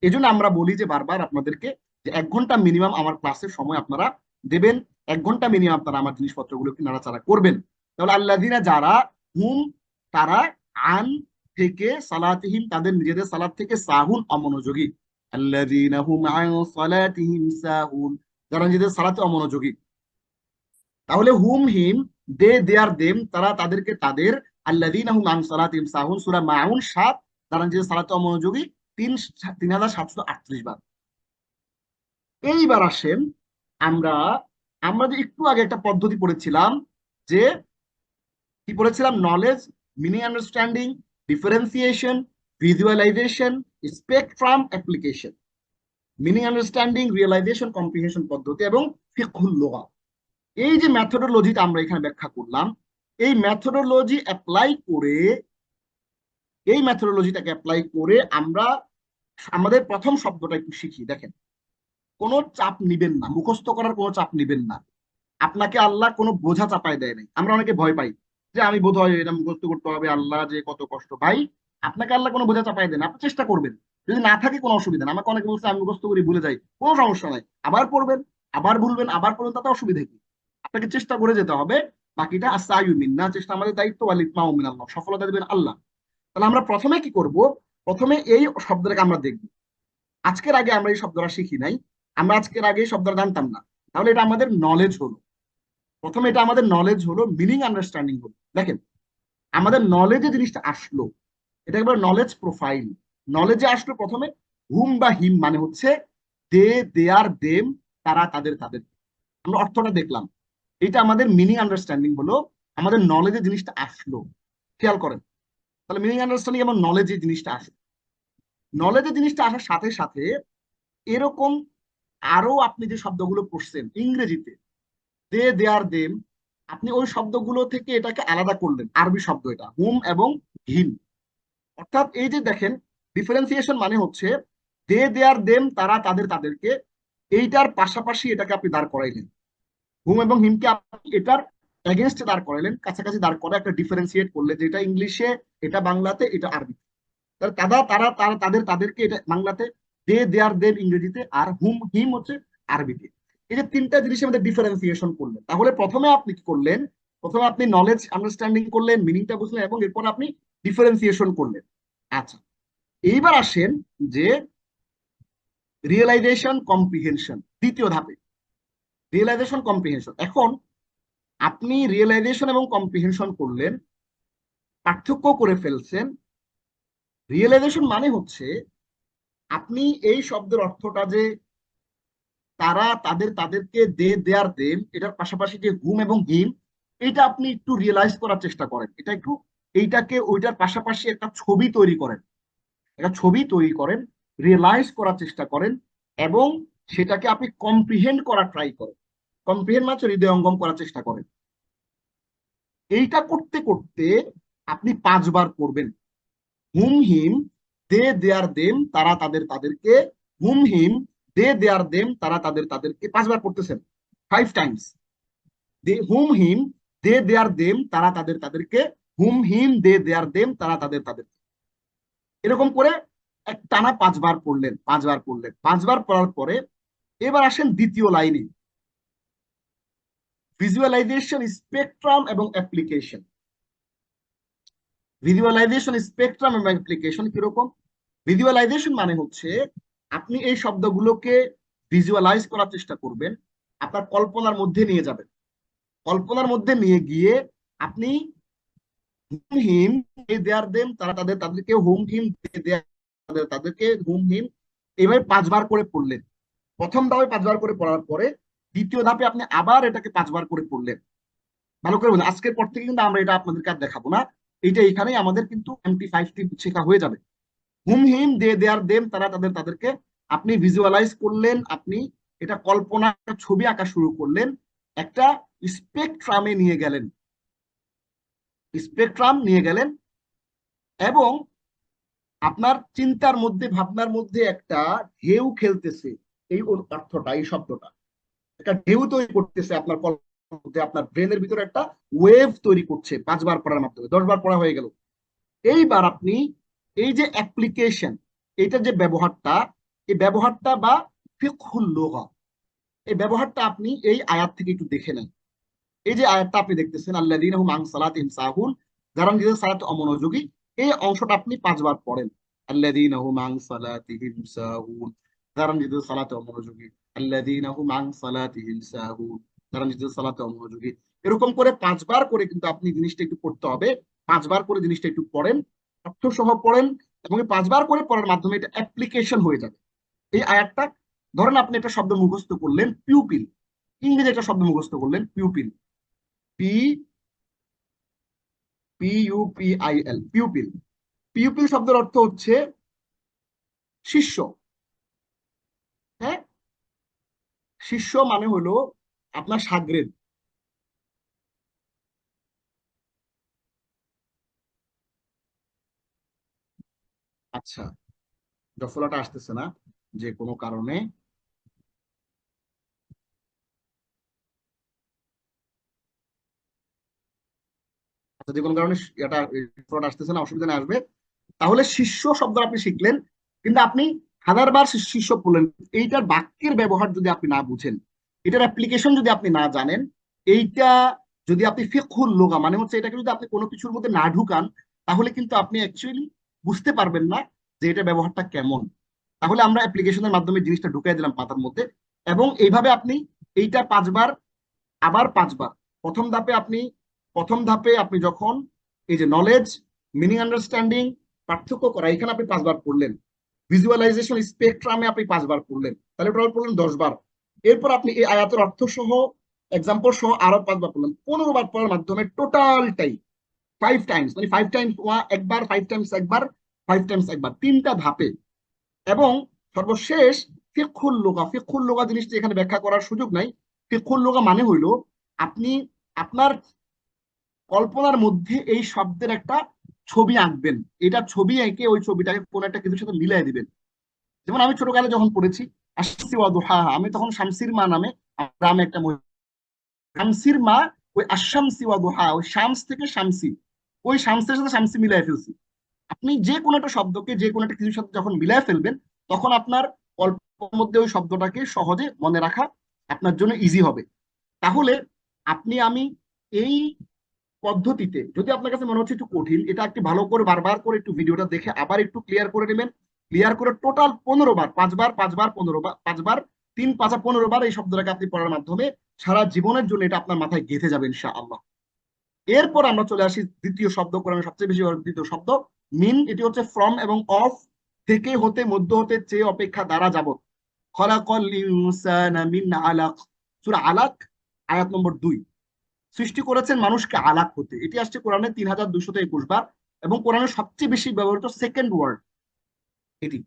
এই জন্য আমরা বলি যে বারবার আপনাদেরকে যে 1 ঘন্টা মিনিমাম আমার ক্লাসের সময় আপনারা দেবেন, 1 ঘন্টা মিনিমাম আপনারা আমার জিনিসপত্রগুলো একটু নাড়াচাড়া করবেন। তাহলে আল্লাযিনা যারা, হুম তারা, আন থেকে, সালাতিহিম তাদের নিজেদের সালাত থেকে, সাহুন অমনোযোগী, আল্লাযীনা হুম আন সালাতিহিম সাহুন যারা নিজেদের সালাতে অমনোযোগী। তাহলে হুম হিম, দে দেয়ার দেম তারা তাদেরকে তাদের, আল্লাযীনা হুম আন সালাতিহিম সাহুন সূরা মাউন 7, যারা নিজেদের সালাতে অমনোযোগী 3738 বার। এইবার আসেন আমরা আমরা যে একটু আগে একটা পদ্ধতি পড়েছিলাম, যে কি পড়েছিলাম, knowledge, meaning understanding, differentiation, visualisation, spectrum, application, meaning understanding, realisation, comprehension পদ্ধতি এবং ফিকহুল লুগা। এই যে মেথডোলজিটা আমরা এখানে ব্যাখ্যা করলাম, এই মেথডোলজি অ্যাপ্লাই করে, এই মেথডোলজিটাকে অ্যাপ্লাই করে আমরা আমাদের প্রথম শব্দটা একটু শিখি। দেখেন, কোনো চাপ নিবেন না, মুখস্থ করার কোনো চাপ নিবেন না। আপনাকে আল্লাহ কোনো বোঝা চাপায় দেয় নাই। আমরা অনেকে ভয় পাই যে আমি বোধ হয় এটা মুখস্থ করতে হবে, আল্লাহ যে কত কষ্ট। ভাই, আপনাকে আল্লাহ কোনো বোঝা চাপায় দেন, আপনি চেষ্টা করবেন, যদি না থাকে কোনো অসুবিধা না। আমাকে অনেকে বলছে আমি মুখস্থ করি ভুলে যাই, কোনো সমস্যা নাই, আবার পড়বেন, আবার ভুলবেন, আবার পড়বেন, তাতে অসুবিধা কি? আপনাকে চেষ্টা করে যেতে হবে, বাকিটা আসায়ু মিন্না, চেষ্টা আমাদের দায়িত্ব, ওয়াল ইতমাউ মিনাল্লাহ, সফলতা দেবেন আল্লাহ। তাহলে আমরা প্রথমে কি করব, প্রথমে এই শব্দটাকে আমরা দেখব। আজকের আগে আমরা এই শব্দটা শিখি নাই, আমরা আজকের আগে এই শব্দটা জানতাম না। তাহলে এটা আমাদের নলেজ হলো, প্রথমে এটা আমাদের নলেজ হলো, মিনিং আন্ডারস্ট্যান্ডিং হলো। দেখেন, আমাদের নলেজে জিনিসটা আসলো, এটা একবার নলেজ প্রোফাইল। নলেজে আসলো প্রথমে হুম বা হিম মানে হচ্ছে দে, দেয়ার, দেম তারা তাদের তাদের, আমরা অর্থটা দেখলাম। এটা আমাদের মিনিং আন্ডারস্ট্যান্ডিং হলো, আমাদের নলেজে জিনিসটা আসলো। খেয়াল করেন, তাহলে মিনিং আন্ডারস্ট্যান্ডিং এবং নলেজে জিনিসটা আসে। নলেজে জিনিসটা আসার সাথে সাথে এরকম আরো আপনি যে শব্দগুলো পড়ছেন ইংরেজিতে, দে, দেয়ার, দেম, আপনি ওই শব্দগুলো থেকে এটাকে আলাদা করলেন, আরবি শব্দ এটা হুম এবং হিম। অর্থাৎ এই যে দেখেন, ডিফারেন্সিয়েশন মানে হচ্ছে দে, দেয়ার, দেম তারা তাদের তাদেরকে, এইটার পাশাপাশি এটাকে আপনি দাঁড় করাইলেন, হুম এবং হিমকে আপনি এটার এগেনস্টে দাঁড় করাইলেন, কাছাকাছি দাঁড় করা একটা ডিফারেন্সিয়েট করলে, যেটা ইংলিশে, এটা বাংলাতে, এটা আরবিতে। তাহলে তারা তারা তারা তাদের তাদেরকে, এটা বাংলাতে, দে দেয়ার দেম ইংরেজিতে, আর হুম হিম হচ্ছে আরবিতে। এই যে তিনটা জিনিসের মধ্যে ডিফারেন্সিয়েশন করলেন। তাহলে প্রথমে আপনি কি করলেন, প্রথমে আপনি নলেজ আন্ডারস্ট্যান্ডিং করলেন, মিনিংটা বুঝলেন এবং এরপর আপনি ডিফারেন্সিয়েশন করলেন। আচ্ছা, এইবার আসেন যে রিয়েলাইজেশন কম্প্রিহেনশন, দ্বিতীয় ধাপে রিয়েলাইজেশন কম্প্রিহেনশন। এখন আপনি রিয়েলাইজেশন এবং কম্প্রিহেনশন করলেন, পার্থক্য করে ফেলছেন। রিয়েলাইজেশন মানে হচ্ছে আপনি এই শব্দের অর্থটা যে তারা তাদের তাদেরকে, দে দেয়ার দেম, এটার পাশাপাশি যে হুম এবং হিম, এটা আপনি একটু রিয়েলাইজ করার চেষ্টা করেন, এটা একটু, এইটাকে ওইটার পাশাপাশি একটা ছবি তৈরি করেন, একটা ছবি তৈরি করেন, রিয়েলাইজ করার চেষ্টা করেন এবং সেটাকে আপনি কম্প্রিহেন্ড করার ট্রাই করেন। কম্প্রিহেন্ড মানে হৃদয়ঙ্গম করার চেষ্টা করেন। এইটা করতে করতে আপনি 5 বার করবেন, হুম হিম, দে দেয়ার দেম তারা তাদের তাদেরকে, হুম হিম, দে দেয়ার দেম তারা তাদের তাদেরকে, 5 বার করতেছেন, 5 টাইমস। দে হুম হিম, দে দেয়ার দেম তারা তাদের তাদেরকে, হুম হিম, দে দেয়ার দেম তারা তাদের তাদেরকে, এরকম করে এক টানা 5 বার পড়লেন, 5 বার পড়লেন। 5 বার পড়ার পরে এবার আসেন দ্বিতীয় লাইনে, ভিজুয়ালাইজেশন, স্পেকট্রাম এবং অ্যাপ্লিকেশন। ভিজুয়ালাইজেশন, স্পেকট্রাম এবং অ্যাপ্লিকেশন কিরকম? ভিজুয়ালাইজেশন মানে হচ্ছে আপনি এই শব্দগুলোকে ভিজুয়ালাইজ করার চেষ্টা করবেন, আপনার কল্পনার মধ্যে নিয়ে যাবেন। কল্পনার মধ্যে নিয়ে গিয়ে আপনি হুম হিম, দে দেয়ার দেম তারা তাদের তাদেরকে, হুম হিম, দে দেয়ার তাদের তাদেরকে, হুম হিম, এভাবে 5 বার করে পড়লেন। প্রথম ধাপে 5 বার করে পড়ার পরে দ্বিতীয় ধাপে আপনি আবার এটাকে 5 বার করে পড়লেন। ভালো করে বলুন, আজকের পর থেকে কিন্তু আমরা এটা আপনাদেরকে আর দেখাবো না, এটা এখানেই আমাদের কিন্তু MT5T শেখা হয়ে যাবে। হুম হিম, দে দেয়ার দেম তারা তাদের তাদেরকে আপনি ভিজুয়ালাইজ করলেন, আপনি এটা কল্পনা, ছবি আঁকা শুরু করলেন, একটা স্পেকট্রামে নিয়ে গেলেন, স্পেকট্রাম নিয়ে গেলেন, এবং আপনার চিন্তার মধ্যে, ভাবনার মধ্যে একটা ঢেউ খেলতেছে। এই অর্থটা, এই শব্দটা, একটা ঢেউ তৈরি করতেছে আপনার কল্পনার মধ্যে, আপনার ব্রেনের ভিতরে একটা ওয়েভ তৈরি করছে 5 বার পড়ার মাধ্যমে। 10 বার পড়া হয়ে গেল। এইবার আপনি এই যে অ্যাপ্লিকেশন, এটা যে ব্যবহারটা, এই ব্যবহারটা বা ফিকহুল লুগা, এই ব্যবহারটা আপনি এই আয়াত থেকে একটু দেখে নেন। এই যে আয়াতটা আপনি দেখতেছেন, আল্লাযীনা হুম আন সালাতিহিম সাহুন, যারা নিজেদের সালাতে অমনোযোগী, এই অংশটা আপনি 5 বার পড়েন। আল্লাযীনা হুম আন সালাতিহিম সাহুন, যারা নিজেদের সালাতে অমনোযোগী। আল্লাযীনা হুম আন সালাতিহিম সাহুন, যারা নিজেদের সালাতে অমনোযোগী। এরকম করে 5 বার করে কিন্তু আপনি জিনিসটা একটু পড়তে হবে। 5 বার করে জিনিসটা একটু পড়েন, অর্থ সহ পড়েন, এবং এই 5 বার করে পড়ার মাধ্যমে এটা অ্যাপ্লিকেশন হয়ে যাবে। এই আয়াতটা, ধরেন আপনি একটা শব্দ মুখস্থ করলেন, পিউপিল, ইংরেজি একটা শব্দ মুখস্থ করলেন, পিউপিল, পি পিইউপিআইএল, পিউপিল। পিউপিল শব্দের অর্থ হচ্ছে শিষ্য। হ্যাঁ, শিষ্য মানে হলো আপনার শাগরেদ। আচ্ছা, জফলাটা আসতেছে না যে কোনো কারণে। আচ্ছা, যে কোনো কারণে এটা জফলাটা আসতেছে না, অসুবিধা নেই, আসবে। তাহলে শিষ্য শব্দ আপনি শিখলেন, কিন্তু আপনি হাজারবার শিষ্য বললেন, এইটার বাক্যের ব্যবহার যদি আপনি না বুঝেন, এটার অ্যাপ্লিকেশন যদি আপনি না জানেন, এইটা যদি আপনি ফিকহুল লুগা, মানে হচ্ছে এটাকে যদি আপনি কোনো কিছুর মধ্যে না ঢুকান, তাহলে কিন্তু আপনি অ্যাকচুয়ালি বুঝতে পারবেন না যে এটা ব্যবহারটা কেমন। তাহলে আমরা অ্যাপ্লিকেশনের মাধ্যমে জিনিসটা ঢুকাই দিলাম পাতার মধ্যে, এবং এইভাবে আপনি এইটা 5 বার, আবার 5 বার। প্রথম ধাপে আপনি, যখন এই যে নলেজ, মিনিং, আন্ডারস্ট্যান্ডিং, পার্থক্য করা, এখানে আপনি 5 বার পড়লেন। ভিজুয়ালাইজেশন, স্পেকট্রামে আপনি 5 বার পড়লেন, তাহলে টোটাল পড়লেন 10 বার। এরপর আপনি এই আয়াতের অর্থ সহ, এক্সাম্পল সহ আরো 5 বার পড়লেন। 15 বার পড়ার মাধ্যমে টোটালটাই 5 টাইমস, মানে 5 টাইমস একবার, 5 টাইমস একবার, 5 টাইমস একবার, 3টা ধাপে। এবং সর্বশেষ ফিকহুল লুগা। ফিকহুল লুগা জিনিসটা এখানে ব্যাখ্যা করার সুযোগ নাই। ফিকহুল লুগা মানে হইলো আপনি আপনার কল্পনার মধ্যে এই শব্দের একটা ছবি আঁকবেন। এটা ছবি এঁকে ওই ছবিটাকে কোন একটা কিছুর সাথে মিলাই দিবেন। যেমন আমি ছোটকালে যখন পড়েছি আশামসি ওয়া দুহাহা, আমি তখন শামসির মা নামে, গ্রামে একটা শামসির মা, ওই আশামসি ওয়া দুহা, ওই শামস থেকে শামসি, ওই শামসের সাথে শামসি মিলাই ফেলছি। আপনি যে কোনো একটা শব্দকে যে কোনো একটা কিছুর সাথে যখন মিলাই ফেলবেন, তখন আপনার কল্পনার মধ্যে ওই শব্দটাকে সহজে মনে রাখা আপনার জন্য ইজি হবে। তাহলে আপনি, আমি এই পদ্ধতিতে, যদি আপনার কাছে মনে হচ্ছে একটু কঠিন, এটা একটু ভালো করে বারবার করে একটু ভিডিওটা দেখে আবার একটু ক্লিয়ার করে নেবেন। ক্লিয়ার করে টোটাল 15 বার, 5 বার 5 বার 15 বার, 5 বার 3 5 15 বার এই শব্দটাকে আপনি পড়ার মাধ্যমে সারা জীবনের জন্য এটা আপনার মাথায় গেঁথে যাবে ইনশাআল্লাহ। এরপর আমরা চলে আসি দ্বিতীয় শব্দ, কোরআনের সবচেয়ে বেশি ব্যবহৃত দ্বিতীয় শব্দ মিন। এটি হচ্ছে ফ্রম এবং অফ, থেকে, হতে, মধ্য হতে, চেয়ে, অপেক্ষা, দ্বারা, যাবত। খলাকল ইনসানা মিন আলাক, সূরা আলাক, আয়াত নম্বর 2। সৃষ্টি করেছেন মানুষকে আলাক হতে। এটি আসছে কোরআনে 3221 বার, এবং কোরআনের সবচেয়ে বেশি ব্যবহৃত সেকেন্ড ওয়ার্ড এটি।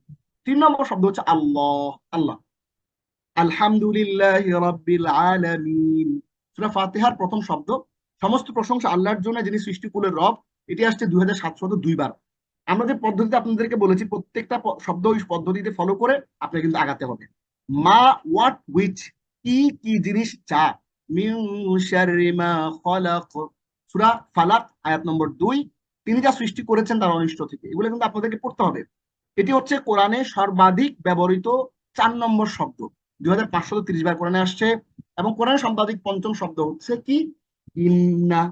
3 নম্বর শব্দ হচ্ছে আল্লাহ, আল্লাহ। আলহামদুলিল্লাহ রাব্বিল আলামিন, সূরা ফাতিহার প্রথম শব্দ। সমস্ত প্রশংসা আল্লাহর জন্য, যিনি সৃষ্টিকুলের রব। এটি আসছে 2702 বার। আমরা যে পদ্ধতিতে আপনাদেরকে বলেছি, প্রত্যেকটা শব্দ ওই পদ্ধতিতে ফলো করে আপনি কিন্তু আগাতে হবে। মা, হোয়াট, উইচ, কি কি জিনিস, যা। মিন শাররি মা খলাক, সূরা ফালাক, আয়াত নম্বর 2। তিনি যা সৃষ্টি করেছেন তার অনিষ্ট থেকে। এগুলো কিন্তু আপনাদেরকে পড়তে হবে। এটি হচ্ছে কোরআনে সর্বাধিক ব্যবহৃত 4 নম্বর শব্দ। 2530 বার কোরআনে আসছে। এবং কোরআনের সর্বাধিক পঞ্চম শব্দ হচ্ছে কি, ইন্না,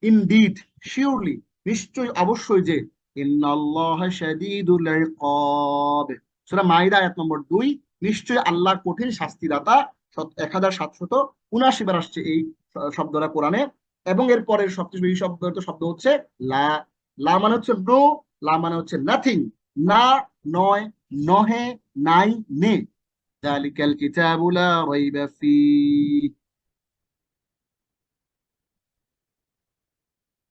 ইনডিড, শিওরলি, নিশ্চয়ই, অবশ্যই, যে। ইন্নাল্লাহ শাদীদুল ইকাব, সূরা মাইদা, আয়াত নম্বর 2। নিশ্চয়ই আল্লাহ কঠিন শাস্তিদাতা। 1779 বার আসছে এই শব্দটা কোরআনে। এবং এর পরের সবচেয়ে বেশি শব্দ হচ্ছে লা। লা মানে হচ্ছে নো, লা মানে হচ্ছে নাথিং, না, নয়, নহে, নাই, নে। যালিকাল কিতাবু লা রাইবা ফীহ,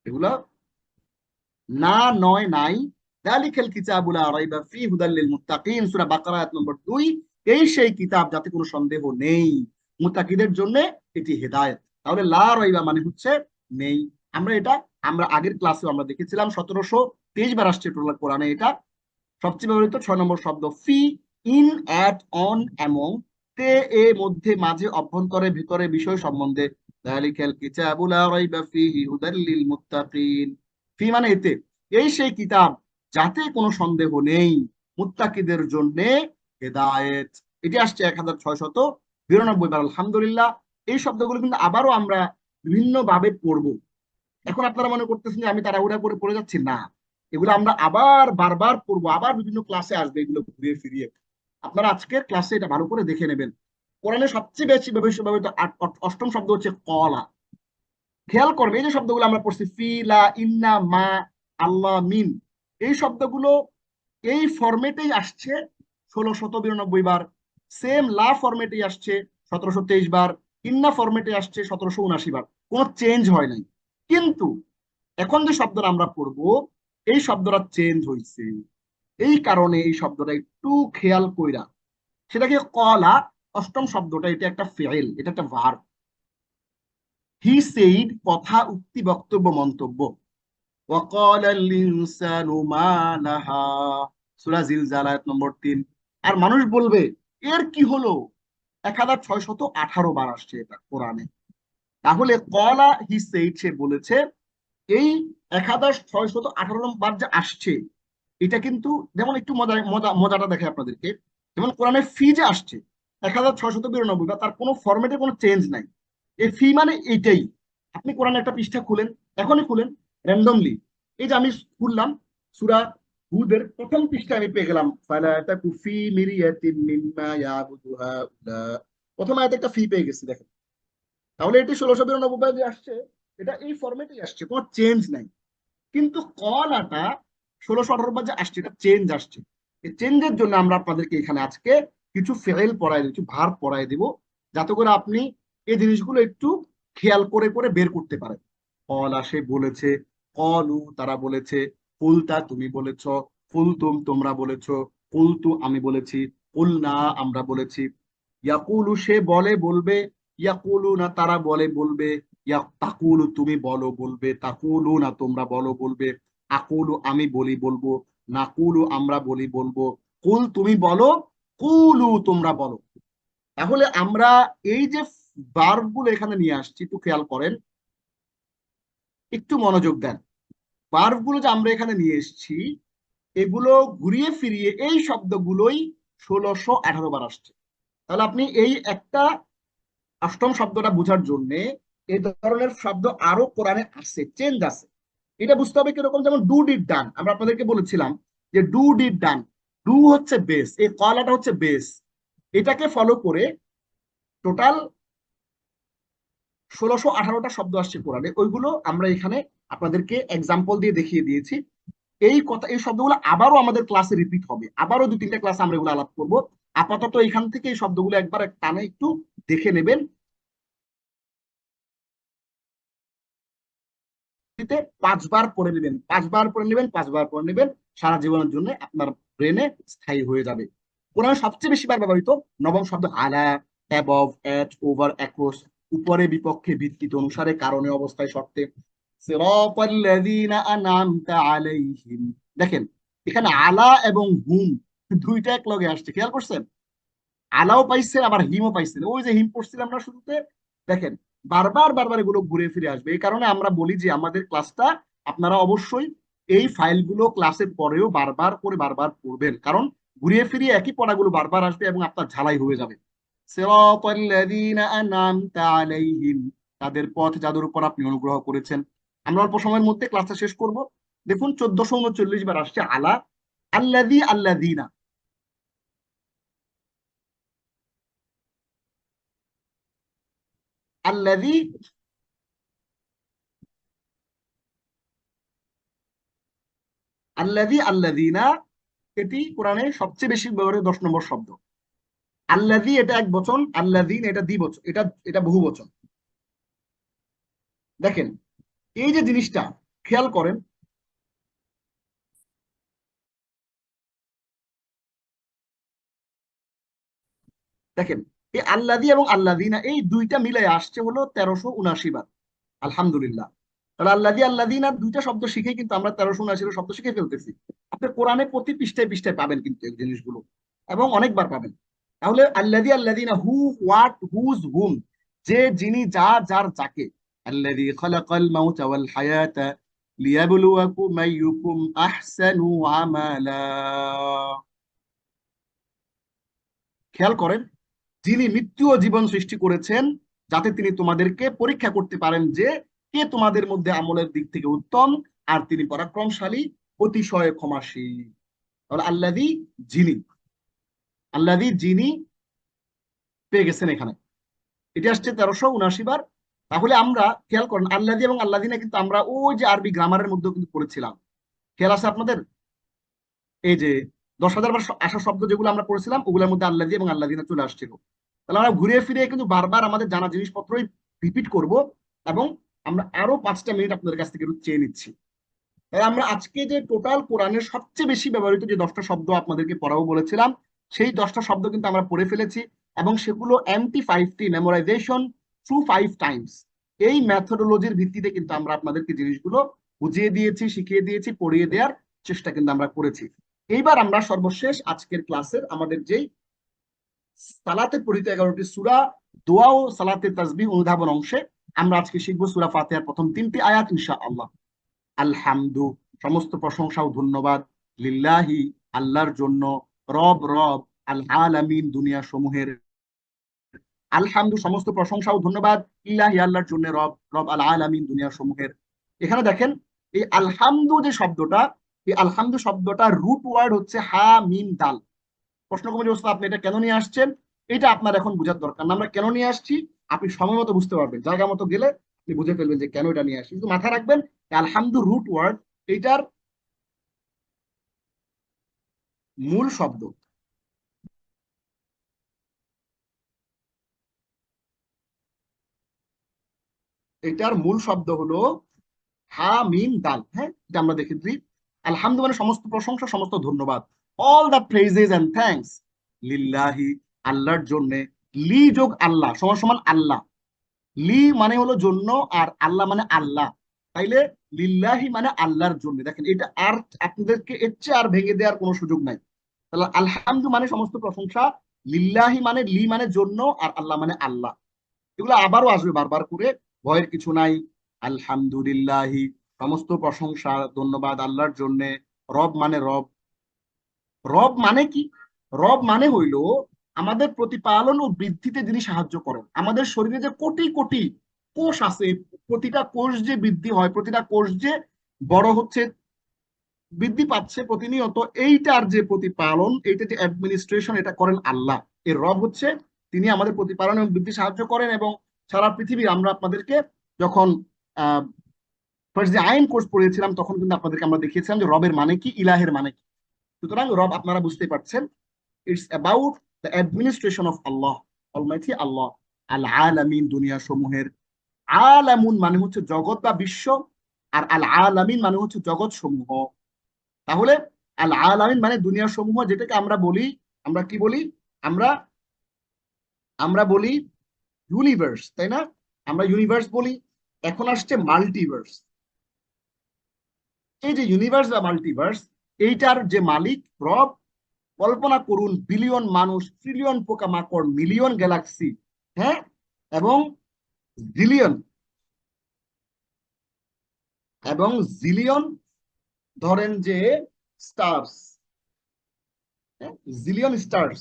এগুলা না, নয়, নাই। যালিকাল কিতাবু লা রাইবা ফীহ হুদাল লিল মুত্তাকিন, সূরা বাকারা, আয়াত নম্বর 2। এই সেই কিতাব যাতে কোনো সন্দেহ নেই, মুত্তাকিদের জন্য এটি হেদায়েত। তাহলে লা রাইবা মানে হচ্ছে নেই। আমরা আগের ক্লাসে আমরা দেখেছিলাম 1723 বার আসছে টোটাল কোরআনে। এটা সবচেয়ে ব্যবহৃত 6 নম্বর শব্দ। ফি, ইন, অ্যাট, অন, অ্যামং, তে, এ, মধ্যে, মাঝে, অভ্যন্তরে, ভিতরে, বিষয় সম্বন্ধে। যালিকাল কিতাবু লা রাইবা ফীহি হুদাল লিল মুত্তাকিন। ফি মানে এতে, এই সেই কিতাব যাতে কোনো সন্দেহ নেই, মুত্তাকিদের জন্য হেদায়েত। এটি আসছে 1692 বার। আলহামদুলিল্লাহ। এই শব্দগুলো কিন্তু আবারও আমরা বিভিন্ন ভাবে পড়বো। এখন আপনারা মনে করতেছেন যে আমি তাড়াহুড়া করে পড়ে যাচ্ছি, না, এগুলো আমরা আবার বারবার পড়বো, আবার বিভিন্ন ক্লাসে আসবে এগুলো ঘুরিয়ে ফিরিয়ে। আপনারা আজকের ক্লাসে এটা ভালো করে দেখে নেবেন। কোরআনে সবচেয়ে বেশি ব্যবহৃত অষ্টম শব্দ হচ্ছে কলা। খেয়াল করবে এই যে শব্দগুলো আমরা পড়ছি, ফি, লা, ইন্না, মা, আল্লাহ, মিন, এই শব্দগুলো এই ফরম্যাটেই আসছে 1692 বার। সেম লা ফরম্যাটেই আসছে 1723 বার। ইন্না ফরম্যাটে আসছে 1779 বার। কোনো চেঞ্জ হয় নাই। কিন্তু এখন যে শব্দটা আমরা পড়বো, এই শব্দটা চেঞ্জ হয়েছে। এই কারণে এই শব্দটা একটু খেয়াল কইরা, সেটাকে কলা, অষ্টম শব্দটা, এটা একটা ফেল, এটা একটা ভার্ব। হি সেইড কথা, উক্তি, বক্তব্য, মন্তব্য। ওয়াকালাল ইনসানু মা লাহা, সূরা জিলজালা আয়াত নম্বর 3। আর মানুষ বলবে এর কি হলো? 1618 বার আসছে এটা কোরআনে। তাহলে কলা, হি সেইড, সে বলেছে, এই 1618 বার যে আসছে, এটা কিন্তু যেমন একটু মজাটা দেখে আপনাদেরকে। যেমন কোরআনে ফি যে আসছে 1692 বার, তার কোনো ফরম্যাটে কোনো চেঞ্জ নাই। এই ফি মানে এইটাই। আপনি কোরআনে একটা পৃষ্ঠা খুলেন, এখনই খুলেন র্যান্ডমলি। এই যে আমি খুললাম সূরা হুদের প্রথম পৃষ্ঠা, আমি পেয়ে গেলাম ফালা তাকু ফি মিরিয়াতিন মিম্মা ইয়াবুদু হাউলা। প্রথম আয়াতে একটা ফি পেয়ে গেছি, দেখেন। তাহলে এটি 1692 যে আসছে, এটা এই ফরম্যাটেই আসছে, কোনো চেঞ্জ নাই। কিন্তু কলাটা 1618 যে আসছে, এটা চেঞ্জ আসছে। এই চেঞ্জের জন্য আমরা আপনাদেরকে এখানে আজকে কিছু ফেল পড়াই দিব, কিছু ভার্ব পড়াই দিব, যাতে করে আপনি এই জিনিসগুলো একটু খেয়াল করে করে বের করতে পারেন। কলা, সে বলেছে, কলু, তারা বলেছে, কুলতা, তুমি বলেছ, কুলতুম, তোমরা বলেছ, কুলতু, আমি বলেছি, কুলনা, আমরা বলেছি, ইয়াকুলু, সে বলে, বলবে, ইয়াকুলু না, তারা বলে, বলবে, তাকুলু, তুমি বলো, বলবে, তাকুলু না, তোমরা বলো, বলবে, আকুলু, আমি বলি, বলবো, নাকুলু, আমরা বলি, বলবো, কুল, তুমি বলো, কুলু, তোমরা বলো। তাহলে আমরা এই যে ভার্ব গুলো এখানে নিয়ে আসছি, একটু খেয়াল করেন, একটু মনোযোগ দেন। ভার্ব গুলো যে আমরা এখানে নিয়ে এসেছি, এগুলো ঘুরিয়ে ফিরিয়ে এই শব্দগুলোই 1618 বার আসছে। তাহলে আপনি এই একটা অষ্টম শব্দটা বোঝার জন্য এই ধরনের শব্দ আরো কোরআনে আছে, চেঞ্জ আছে। এটা বুঝতে হবে কিরকম। যেমন ডু, ডিড, ডান, আমরা আপনাদেরকে বলেছিলাম যে ডু, ডিড, ডান, ডু হচ্ছে বেস, এই কলাটা হচ্ছে বেস। এটাকে ফলো করে টোটাল 1618টা শব্দ আসছে কোরআনে, ওইগুলো আমরা এখানে আপনাদেরকে এক্সাম্পল দিয়ে দেখিয়ে দিয়েছি। এই কথা, এই শব্দগুলো আবারও আমাদের ক্লাসে রিপিট হবে, আবারও 2-3টা ক্লাসে আমরা এগুলো আলাপ করবো। আপাতত এখান থেকে এই শব্দগুলো একবার টানে একটু দেখে নেবেন। 5 বার পড়ে নেবেন, 5 বার পড়ে নেবেন, 5 বার পড়ে নেবেন, সারা জীবনের জন্য আপনার ব্রেনে স্থায়ী হয়ে যাবে। কোরআন সবচেয়ে বেশি বার ব্যবহৃত 9ম শব্দ আলা, অ্যাবভ, এট, ওভার, অ্যাক্রস, উপরে, বিপক্ষে, ভিত্তিতে, অনুসারে, কারণে, অবস্থায়, শর্তে। সিরাতাল্লাযীনা আনআমতা আলাইহিম, দেখেন এখানে আলা এবং হুম দুইটা এক লগে আসছে, খেয়াল করছেন? আলাও পাইছেন, আবার হিমও পাইছেন। ওই যে হিম পড়ছিলাম আমরা শুরুতে, দেখেন বারবার বারবার এগুলো ঘুরে ফিরে আসবে। এই কারণে আমরা বলি যে আমাদের ক্লাসটা আপনারা অবশ্যই এই ফাইলগুলো ক্লাসের পরেও বারবার করে বারবার পড়বেন, কারণ ঘুরিয়ে ফিরিয়ে একই পড়াগুলো বারবার আসবে এবং আপনার ঝালাই হয়ে যাবে। সিরাতাল্লাযীনা আনআমতা আলাইহিম, তাদের পথ যাদের উপর আপনি অনুগ্রহ করেছেন। আমরা অল্প সময়ের মধ্যে ক্লাসটা শেষ করব। দেখুন 1439 বার আসছে আলা, আল্লাযী, আল্লাযীনা, আল্লাযী, আল্লাযী, আল্লাযীনা, এটি কোরআনে সবচেয়ে বেশি ব্যবহৃত 10 নম্বর শব্দ। আল্লাযী এটা এক বচন, আল্লাযীন এটা দ্বিবচন, এটা এটা বহু বচন। দেখেন এই যে জিনিসটা খেয়াল করেন, দেখেন এই আল্লাদি এবং আল্লাদিনা এই দুইটা মিলে আসছে হলো 1379 বার। আলহামদুলিল্লাহ। তাহলে আল্লাদি আল্লাদিনা দুইটা শব্দ শিখে কিন্তু আমরা 1379 শব্দ শিখে ফেলতেছি। আপনি কোরআনে প্রতি পৃষ্ঠায় পৃষ্ঠায় পাবেন কিন্তু এই জিনিসগুলো, এবং অনেকবার পাবেন। তাহলে আল্লাদি আল্লাদিনা, হু, হোয়াট, হুজ, হুম, যে, যিনি, যা, যার, যাকে। আল্লাযী খালাকাল মাউতা ওয়াল হায়াতা লিয়াবলুয়াকুম আইয়ুকুম আহসানু আমালা। খেয়াল করেন, যিনি মৃত্যু ও জীবন সৃষ্টি করেছেন যাতে তিনি তোমাদেরকে পরীক্ষা করতে পারেন যে কে তোমাদের মধ্যে আমলের দিক থেকে উত্তম, আর তিনি পরাক্রমশালী, অতিশয় ক্ষমাশীল। তাহলে আল্লাযী, যিনি, আল্লাযী যিনি পেয়ে গেছেন এখানে, এটি আসছে 1379 বার। তাহলে আমরা খেয়াল করেন আল্লাযী এবং আল্লাযীনা কিন্তু আমরা ওই যে আরবি গ্রামারের মধ্যেও কিন্তু পড়েছিলাম। খেয়াল আছে আপনাদের? এই যে 10,000 বার আসা শব্দ যেগুলো আমরা পড়েছিলাম ওগুলোর মধ্যে আল্লাযী এবং আল্লাযীনা চলে আসছিল। তাহলে আমরা ঘুরে ফিরে কিন্তু বারবার আমাদের জানা জিনিসপত্রই রিপিট করব, এবং আমরা আরো 5টা মিনিট আপনাদের কাছ থেকে একটু চেয়ে নিচ্ছি। তাই আমরা আজকে যে টোটাল কোরআনের সবচেয়ে বেশি ব্যবহৃত যে 10টা শব্দ আপনাদেরকে পড়াবো বলেছিলাম, সেই 10টা শব্দ কিন্তু আমরা পড়ে ফেলেছি, এবং সেগুলো MT5T মেমোরাইজেশন থ্রু 5 টাইমস এই মেথোডোলজির ভিত্তিতে কিন্তু আমরা আপনাদেরকে জিনিসগুলো বুঝিয়ে দিয়েছি, শিখিয়ে দিয়েছি, পড়িয়ে দেওয়ার চেষ্টা কিন্তু আমরা করেছি। এইবার আমরা সর্বশেষ আজকের ক্লাসের আমাদের যেই সালাতে পড়িত 11টি সূরা, দোয়া ও সালাতে তাসবিহ অনুধাবন অংশে আমরা আজকে শিখবো সূরা ফাতিহার প্রথম 3টি আয়াত ইনশাআল্লাহ। আলহামদু, সমস্ত প্রশংসা ও ধন্যবাদ, লিল্লাহি, আল্লাহর জন্য, রব, রব, আল আলামিন, দুনিয়া সমূহের, আলহামদু, সমস্ত প্রশংসা ও ধন্যবাদ, ইল্লাহি, আল্লাহর জন্য, রব, রব, আল আলামিন, দুনিয়া সমূহের। এখানে দেখেন এই আলহামদু যে শব্দটা, এই আলহামদু শব্দটা রুট ওয়ার্ড হচ্ছে হা মিম দাল। প্রশ্ন কমে যে ওস্তাদ আপনি এটা কেন নিয়ে আসছেন, এটা আপনার এখন বোঝার দরকার না। আমরা কেন নিয়ে আসছি আপনি সময় মতো বুঝতে পারবেন, জায়গা মতো গেলে আপনি বুঝে ফেলবেন যে কেন এটা নিয়ে আসছি। কিন্তু মাথায় রাখবেন আলহামদু রুট ওয়ার্ড, এইটার মূল শব্দ, এটার মূল শব্দ হলো হা মিম দাল। হ্যাঁ, এটা আমরা দেখেছি। আলহামদু মানে সমস্ত প্রশংসা, সমস্ত ধন্যবাদ, all the praises and thanks, লিল্লাহি, আল্লাহর জন্য, লি যোগ আল্লাহ সমান সমান আল্লাহ, লি মানে হলো জন্য, আর আল্লাহ মানে আল্লাহ। তাইলে লিল্লাহি মানে আল্লাহর জন্য। দেখেন এটা আর আপনাদেরকে এর চেয়ে আর ভেঙে দেওয়ার কোনো সুযোগ নাই। তাহলে আলহামদু মানে সমস্ত প্রশংসা, লিল্লাহি মানে লি মানে জন্য, আর আল্লাহ মানে আল্লাহ। এগুলো আবারও আসবে বারবার করে, ভয়ের কিছু নাই। আলহামদুলিল্লাহি, সমস্ত প্রশংসা ধন্যবাদ আল্লাহর জন্য। রব মানে রব, রব মানে কি? রব মানে হইল আমাদের প্রতিপালন ও বৃদ্ধিতে যিনি সাহায্য করেন। আমাদের শরীরে যে কোটি কোটি কোষ আছে, প্রতিটা কোষ যে বৃদ্ধি হয়, প্রতিটা কোষ যে বড় হচ্ছে, বৃদ্ধি পাচ্ছে প্রতিনিয়ত, এইটার যে প্রতিপালন, এইটা যে অ্যাডমিনিস্ট্রেশন, এটা করেন আল্লাহ। এর রব হচ্ছে তিনি আমাদের প্রতিপালন এবং বৃদ্ধি সাহায্য করেন। এবং সারা পৃথিবী আমরা আপনাদেরকে যখন আহ ফার্স্ট যে আইন কোর্স পড়িয়েছিলাম তখন কিন্তু আপনাদেরকে আমরা দেখিয়েছিলাম যে রবের মানে কি, ইলাহের মানে কি। সুতরাং রব আপনারা বুঝতে পারছেন, it's about the administration of Allah, almighty Allah. আল আলামিন, দুনিয়া সমূহের। আলামুন মানে হচ্ছে জগৎ বা বিশ্ব, আর আল আলামিন মানে হচ্ছে জগৎ সমূহ। তাহলে আল আলামিন মানে দুনিয়া সমূহ, যেটাকে আমরা বলি, আমরা কি বলি, আমরা আমরা বলি ইউনিভার্স, তাই না? আমরা ইউনিভার্স বলি। এখন আসছে মাল্টিভার্স। এই যে ইউনিভার্স বা মাল্টিভার্স, এইটার যে মালিক রব, কল্পনা করুন বিলিয়ন মানুষ, ট্রিলিয়ন পোকামাকড়, মিলিয়ন গ্যালাক্সি, হ্যাঁ, এবং জিলিয়ন, এবং জিলিয়ন, ধরেন যে স্টার্স, জিলিয়ন স্টার্স,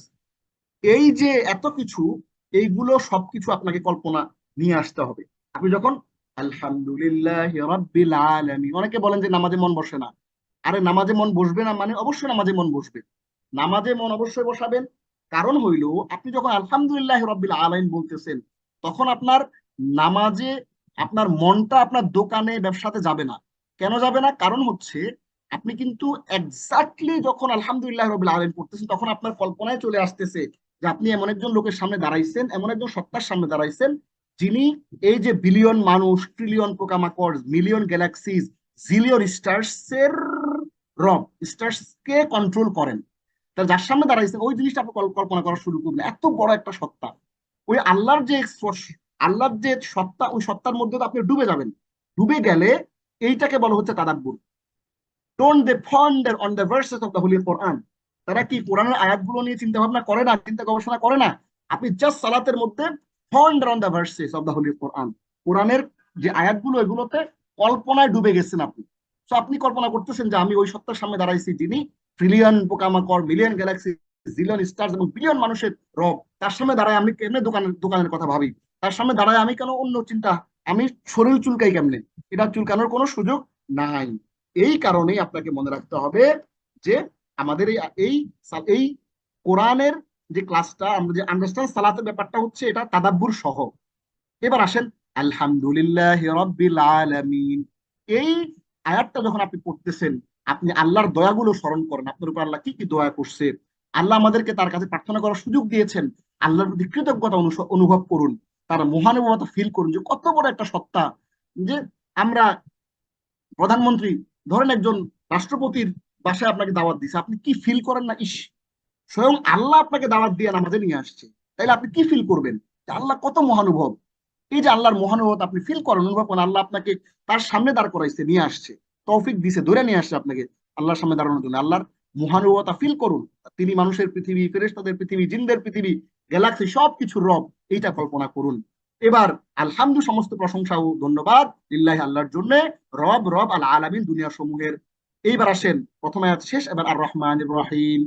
এই যে এত কিছু, এইগুলো সবকিছু আপনাকে কল্পনা নিয়ে আসতে হবে। আপনি যখন আলহামদুলিল্লাহ রাব্বিল আলামিন, অনেকে বলেন যে নামাজে মন বসে না। আরে নামাজে মন বসবে না মানে অবশ্যই নামাজে মন বসবে, নামাজে মন অবশ্যই বসাবেন। কারণ হইল আপনি যখন আলহামদুলিল্লাহ রাব্বিল আলামিন বলতেছেন, তখন আপনার নামাজে আপনার মনটা আপনার দোকানে ব্যবসাতে যাবে না। কেন যাবে না? কারণ হচ্ছে আপনি কিন্তু এক্স্যাক্টলি যখন আলহামদুলিল্লাহ রাব্বিল আলামিন পড়তেছেন তখন আপনার কল্পনায় চলে আসতেছে যে আপনি এমন একজন লোকের সামনে দাঁড়াইছেন, এমন একজন সত্তার সামনে দাঁড়াইছেন, যিনি এই যে বিলিয়ন মানুষ, ট্রিলিয়ন পোকামাকড়, মিলিয়ন গ্যালাক্সিস, জিলিয়ন স্টার্স এর রব, স্টার্স কে কন্ট্রোল করেন। তার যার সামনে দাঁড়াইছেন ওই জিনিসটা আপনি কল্পনা করা শুরু করবেন, এত বড় একটা সত্তা। ওই আল্লাহর যে সত্তা, ওই সত্তার মধ্যে তো আপনি ডুবে যাবেন। ডুবে গেলে এইটাকে বলা হচ্ছে তাদাব্বুর। Don't they ponder on the verses of the Holy Quran? তারা কি কোরআনের আয়াতগুলো নিয়ে চিন্তা ভাবনা করে না, চিন্তা গবেষণা করে না? আপনি জাস্ট সালাতের মধ্যে ponder on the verses of the Holy Quran, কোরআনের যে আয়াতগুলো এগুলোতে কল্পনায় ডুবে গেছেন আপনি। তো আপনি কল্পনা করতেছেন যে আমি ওই সত্তার সামনে দাঁড়াইছি যিনি ট্রিলিয়ন পোকামাকড়, মিলিয়ন গ্যালাক্সি, জিলিয়ন স্টার এবং বিলিয়ন মানুষের রব। তার সামনে দাঁড়ায় আমি কেমনে দোকানের কথা ভাবি, তার সামনে দাঁড়ায় আমি কেন অন্য চিন্তা, আমি শরীর চুলকাই কেমনে? এটা চুলকানোর কোনো সুযোগ নাই। এই কারণেই আপনাকে মনে রাখতে হবে যে আমাদের এই এই কোরআনের যে ক্লাসটা, আমরা যে আন্ডারস্ট্যান্ড সালাতের ব্যাপারটা হচ্ছে এটা তাদাব্বুর সহ। এবার আসেন আলহামদুলিল্লাহ রাব্বিল আলামিন, এই আয়াতটা যখন আপনি পড়তেছেন আপনি আল্লাহর দয়াগুলো স্মরণ করেন, আপনার উপর আল্লাহ কি কি দয়া করছে, আল্লাহ আমাদেরকে তার কাছে প্রার্থনা করার সুযোগ দিয়েছেন, আল্লাহর প্রতি কৃতজ্ঞতা অনুভব করুন, তার মহানুভবতা ফিল করুন যে কত বড় একটা সত্তা। যে আমরা প্রধানমন্ত্রী, ধরেন একজন রাষ্ট্রপতির বাসায় আপনাকে দাওয়াত দিছে, আপনি কি ফিল করেন না? ইস, স্বয়ং আল্লাহ আপনাকে দাওয়াত দিয়ে নামাজে নিয়ে আসছে, তাইলে আপনি কি ফিল করবেন? আল্লাহ কত মহানুভব। এই যে আল্লাহর মহানুভবতা আপনি ফিল করেন, অনুভব করেন, আল্লাহ আপনাকে তার সামনে দাঁড় করাইছে, নিয়ে আসছে, তৌফিক দিছে, ধরে নিয়ে আসছে আপনাকে আল্লাহর সামনে দাঁড়ানোর জন্য। আল্লাহর মহানুভবতা ফিল করুন। তিনি মানুষের পৃথিবী, ফেরেশতাদের পৃথিবী, জিনদের পৃথিবী, গ্যালাক্সি সবকিছুর রব, এইটা কল্পনা করুন। এবার আলহামদু, সমস্ত প্রশংসা ও ধন্যবাদ লিল্লাহি, আল্লাহর জন্য, রব রব আল আলামিন, দুনিয়া সমূহের। এইবার আসেন প্রথম আয়াত শেষ, এবার আর রহমানির রহিম।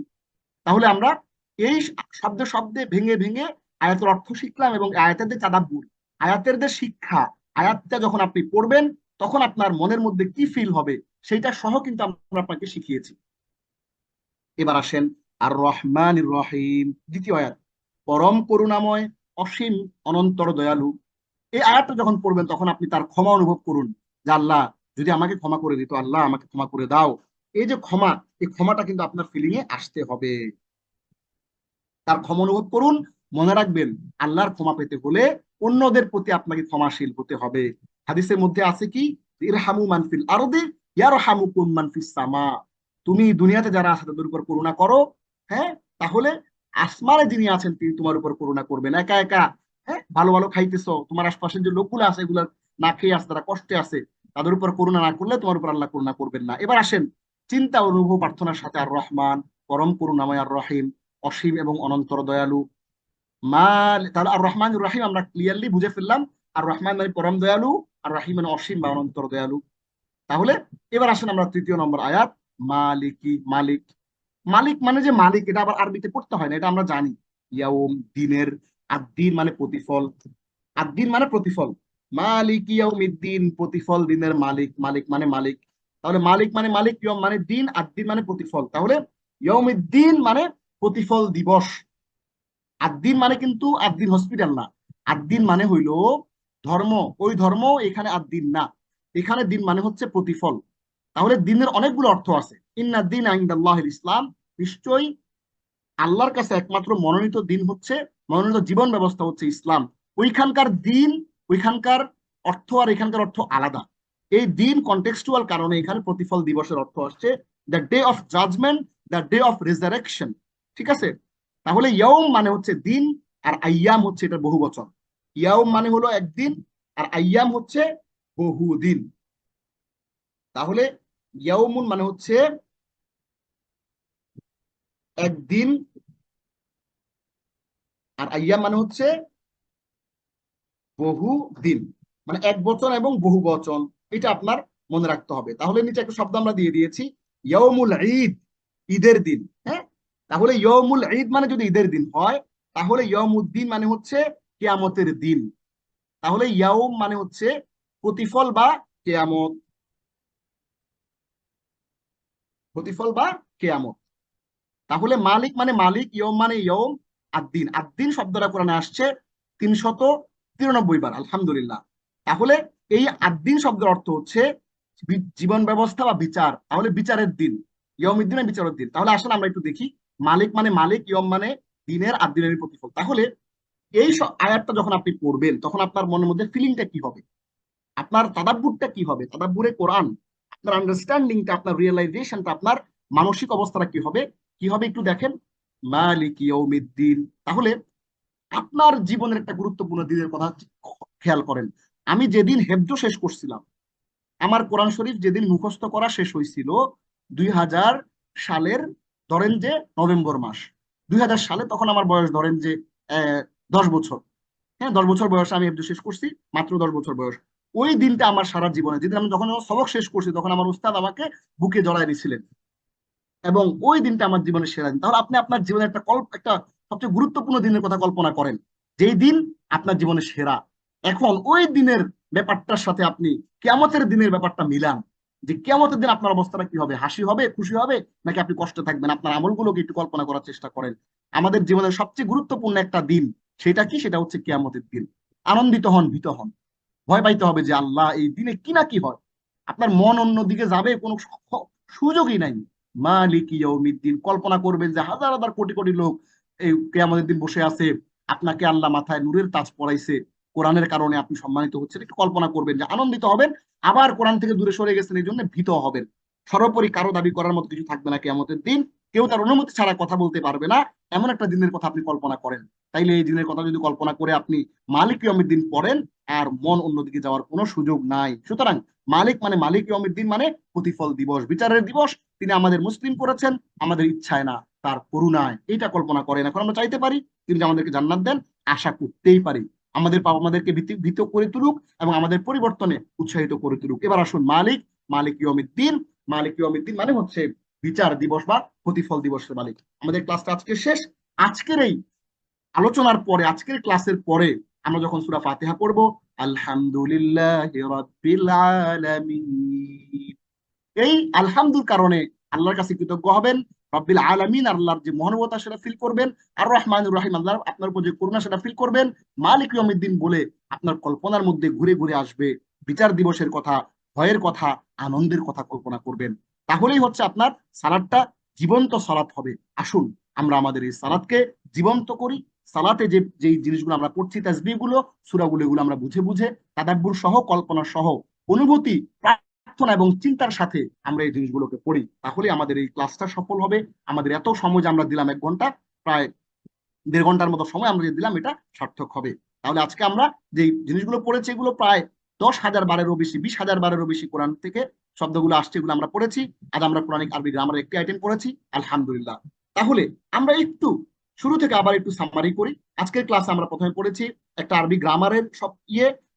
তাহলে আমরা এই শব্দে শব্দে ভেঙে ভেঙে আয়াতের অর্থ শিখলাম এবং আয়াতের যে তাদাব্বুর, আয়াতের যে শিক্ষা, আয়াতটা যখন আপনি পড়বেন তখন আপনার মনের মধ্যে কি ফিল হবে সেইটা সহ কিন্তু আমরা আপনাকে শিখিয়েছি। এবার আসেন আর রহমান রহিম, দ্বিতীয় আয়াত, পরম করুণাময়, অসীম, অনন্তর দয়ালু। এই আয়াতটা যখন পড়বেন তখন আপনি তার ক্ষমা অনুভব করুন, যে আল্লাহ যদি আমাকে ক্ষমা করে দিত, আল্লাহ আমাকে ক্ষমা করে দাও। এই যে ক্ষমা, এই ক্ষমাটা কিন্তু আপনার ফিলিং এ আসতে হবে। তার ক্ষমা অনুভব করুন। মনে রাখবেন, আল্লাহর ক্ষমা পেতে হলে অন্যদের প্রতি আপনাকে ক্ষমাশীল হতে হবে। হাদিসের মধ্যে আছে কি, ইরহামু মানফিল আরদি ইয়ারহামুকুম মানফিস সামা। তুমি দুনিয়াতে যারা আছে তাদের উপর করুণা করো, হ্যাঁ, তাহলে আসমানে যিনি আছেন তিনি তোমার উপর করুণা করবেন। একা একা, হ্যাঁ, ভালো ভালো খাইতেছো, তোমার আশপাশের যে লোকগুলো আছে এগুলা না খেয়ে আছে, তারা কষ্টে আছে, তাদের উপর করুণা না করলে তোমার উপর আল্লাহ করুণা করবেন না। এবার আসেন চিন্তা অনুভব প্রার্থনার সাথে আর রহমান, পরম করুণাময়, আর রহিম, অসীম এবং অনন্তর দয়ালু। তাহলে আর রহমান রাহিম আমরা ক্লিয়ারলি বুঝে ফেললাম। আর রহমান মানে পরম দয়ালু, আর রাহিম মানে অসীম বা অনন্তর দয়ালু। তাহলে এবার আসেন আমরা তৃতীয় নম্বর আয়াত, মালিকি, মালিক। মালিক মানে যে মালিক, এটা আবার আরবিতে পড়তে হয় না, এটা আমরা জানি। ইয়াউম, দিনের, আদ্দিন মানে প্রতিফল, আদ্দিন মানে প্রতিফল, মালিক ইয়াউমিদ্দিন, প্রতিফল দিনের মালিক, মালিক মানে মালিক। তাহলে মালিক মানে মালিক, ইয়ম মানে দিন, আদ্দিন মানে প্রতিফল। তাহলে ইয়াউমিদ্দিন মানে প্রতিফল দিবস। আদ্দিন মানে কিন্তু আদ্দিন হসপিটাল না, আদ্দিন মানে হইল ধর্ম, ওই ধর্ম, এখানে আদ্দিন না, এখানে দিন মানে হচ্ছে প্রতিফল। তাহলে দিনের অনেকগুলো অর্থ আছে। ইন্না দিন ইনদাল্লাহিল ইসলাম, নিশ্চয়ই আল্লাহর কাছে একমাত্র মনোনীত দিন হচ্ছে, মনোনীত জীবন ব্যবস্থা হচ্ছে ইসলাম। ওইখানকার দিন, ওইখানকার অর্থ আর এখানকার অর্থ আলাদা। এই দিন কন্টেক্সচুয়াল কারণে এখানে প্রতিফল দিবসের অর্থ আসছে the day of judgement, the day of resurrection. ঠিক আছে? তাহলে ইয়ৌম মানে হচ্ছে দিন, আর আইয়াম হচ্ছে এটা বহু বচন। ইয়ৌম মানে হলো একদিন, আর আইয়াম হচ্ছে বহুদিন। তাহলে ইয়ৌমুন মানে হচ্ছে একদিন, আর আইয়াম মানে হচ্ছে বহু দিন, মানে এক বচন এবং বহু বচন। এটা আপনার মনে রাখতে হবে। তাহলে নিচে একটা শব্দ আমরা দিয়ে দিয়েছি, ইয়ৌমুল ঈদ, ঈদের দিন। হ্যাঁ, তাহলে ইয়ৌমুল ঈদ মানে যদি ঈদের দিন হয়, তাহলে ইয়ৌমুদ্দিন মানে হচ্ছে কিয়ামতের দিন। তাহলে ইয়ৌম মানে হচ্ছে প্রতিফল বা কেয়ামত, প্রতিফল বা কেয়ামত। তাহলে মালিক মানে মালিক, ইয়ম মানে ইয়ম, আদ্দিন, আদ্দিন শব্দটা কোরআনে আসছে 393 বার, আলহামদুলিল্লাহ। তাহলে এই আদ্দিন শব্দের অর্থ হচ্ছে জীবন ব্যবস্থা বা বিচার। তাহলে বিচারের দিন, ইয়মিদ্দিন বিচারের দিন। তাহলে আসলে আমরা একটু দেখি, মালিক মানে মালিক, ইয়ম মানে দিনের, আদ্দিনের প্রতিফল। তাহলে এই আয়াতটা যখন আপনি পড়বেন তখন আপনার মনের মধ্যে ফিলিংটা কি হবে, আপনার তাদাব্বুরটা কি হবে, তাদাব্বুরে কোরআন, আপনার আন্ডারস্ট্যান্ডিংটা, আপনার রিয়েলাইজেশনটা, আপনার মানসিক অবস্থাটা কি হবে, কি হবে একটু দেখেন, মালিক ইয়াউমিদ্দিন। তাহলে আপনার জীবনের একটা গুরুত্বপূর্ণ দিনের কথা খেয়াল করেন। আমি যেদিন হেফজ শেষ করছিলাম, আমার কোরআন শরীফ যেদিন মুখস্থ করা শেষ হয়েছিল 2000 সালের, ধরেন যে নভেম্বর মাস 2000 সালে, তখন আমার বয়স ধরেন যে 10 বছর। হ্যাঁ, 10 বছর বয়সে আমি হেফজ শেষ করছি, মাত্র 10 বছর বয়স। ওই দিনটা আমার সারা জীবনে, যেদিন আমি যখন সবক শেষ করছি, তখন আমার উস্তাদ আমাকে বুকে জড়ায় দিয়েছিলেন, এবং ওই দিনটা আমার জীবনের সেরা দিন। তাহলে আপনি আপনার জীবনে একটা সবচেয়ে গুরুত্বপূর্ণ দিনের কথা কল্পনা করেন, যেই দিন আপনার জীবনে সেরা। এখন ওই দিনের ব্যাপারটার সাথে আপনি কিয়ামতের দিনের ব্যাপারটা মিলান, যে কিয়ামতের দিন আপনার অবস্থাটা কি হবে, হাসি হবে, খুশি হবে, নাকি আপনি কষ্টে থাকবেন। আপনার আমলগুলোকে একটু কল্পনা করার চেষ্টা করেন। আমাদের জীবনের সবচেয়ে গুরুত্বপূর্ণ একটা দিন, সেটা কি? সেটা হচ্ছে কিয়ামতের দিন। আনন্দিত হন, ভীত হন, ভয় পাইতে হবে যে আল্লাহ এই দিনে কি না কি হয়। আপনার মন অন্যদিকে যাবে কোনো সুযোগই নাই। মালিক ইয়াউমিদ্দিন, কল্পনা করবেন যে হাজার হাজার কোটি কোটি লোক এই কিয়ামতের দিন বসে আছে, আপনাকে আল্লাহ মাথায় নূরের তাজ পরাইছে, কোরআনের কারণে আপনি সম্মানিত হচ্ছেন। একটু কল্পনা করবেন যে আনন্দিত হবেন, আবার কোরআন থেকে দূরে সরে গেছেন এই জন্য ভীত হবেন। সর্বোপরি কারো দাবি করার মতো কিছু থাকবে না কিয়ামতের দিন, কেউ তার অনুমতি ছাড়া কথা বলতে পারবে না, এমন একটা দিনের কথা আপনি কল্পনা করেন। তাইলে এই দিনের কথা যদি কল্পনা করে আপনি মালিক ইয়াউমিদ্দিন পড়েন, আর মন অন্যদিকে যাওয়ার কোনো সুযোগ নাই। সুতরাং মালিক মানে মালিক ইয়াউমিদ্দিন মানে প্রতিফল দিবস, বিচারের দিবস। তিনি আমাদের মুসলিম করেছেন আমাদের ইচ্ছায় না, তার করুণায়। এইটা কল্পনা করেন। এখন আমরা চাইতে পারি তিনি যে আমাদেরকে জান্নাত দেন, আশা করতেই পারি আমাদের পাপ আমাদেরকে ভীত করে তুলুক এবং আমাদের পরিবর্তনে উৎসাহিত করে তুলুক। এবার আসুন, মালিক, মালিক ইয়াউমিদ্দিন। মালিক ইয়াউমিদ্দিন মানে হচ্ছে বিচার দিবস বা প্রতিফল দিবসের মালিক। আমাদের ক্লাসটা আজকে শেষ। আজকের এই আলোচনার পরে, আজকের ক্লাসের পরে আমরা যখন সূরা ফাতিহা পড়বো, আলহামদুলিল্লাহি রাব্বিল আলামিন, এই আলহামদুর কারণে আল্লাহর কাছে কৃতজ্ঞ হবেন। রব্বিল আলামিন, আল্লাহর যে মহানুভবতা সেটা ফিল করবেন। আর রহমানুর রহিম, আল্লাহ আপনার উপর যে করুণা সেটা ফিল করবেন। মালিক ইয়াউমিদ্দিন বলে আপনার কল্পনার মধ্যে ঘুরে ঘুরে আসবে বিচার দিবসের কথা, ভয়ের কথা, আনন্দের কথা কল্পনা করবেন। তাহলেই হচ্ছে আপনার সালাদটা জীবন্ত সালাত হবে। আসুন আমরা আমাদের এই সালাদকে জীবন্ত করি। সালাতে যে যেই জিনিসগুলো আমরা পড়ছি, তাসবিহগুলো, সূরাগুলো, এগুলো আমরা বুঝে বুঝে তাদাব্বুর সহ, কল্পনা সহ, অনুভূতি, প্রার্থনা এবং চিন্তার সাথে আমরা এই জিনিসগুলোকে পড়ি। তাহলে আমাদের এই ক্লাসটা সফল হবে। আমাদের এত সময় যে আমরা দিলাম, 1 ঘন্টা, প্রায় 1.5 ঘন্টার মতো সময় আমরা যে দিলাম, এটা সার্থক হবে। তাহলে আজকে আমরা যে জিনিসগুলো পড়েছি, এগুলো প্রায় 10,000 বারেরও বেশি, 20,000 বারেরও বেশি কোরআন থেকে শব্দগুলো আসছে, এগুলো আমরা পড়েছি। আজ আমরা কোরআনিক আরবি গ্রামারের একটি আইটেম পড়েছি, আলহামদুলিল্লাহ। তাহলে আমরা একটু শুরু থেকে আবার একটু সামারি করি। আজকের ক্লাসে আমরা প্রথমে পড়েছি একটা আরবি গ্রামারের সব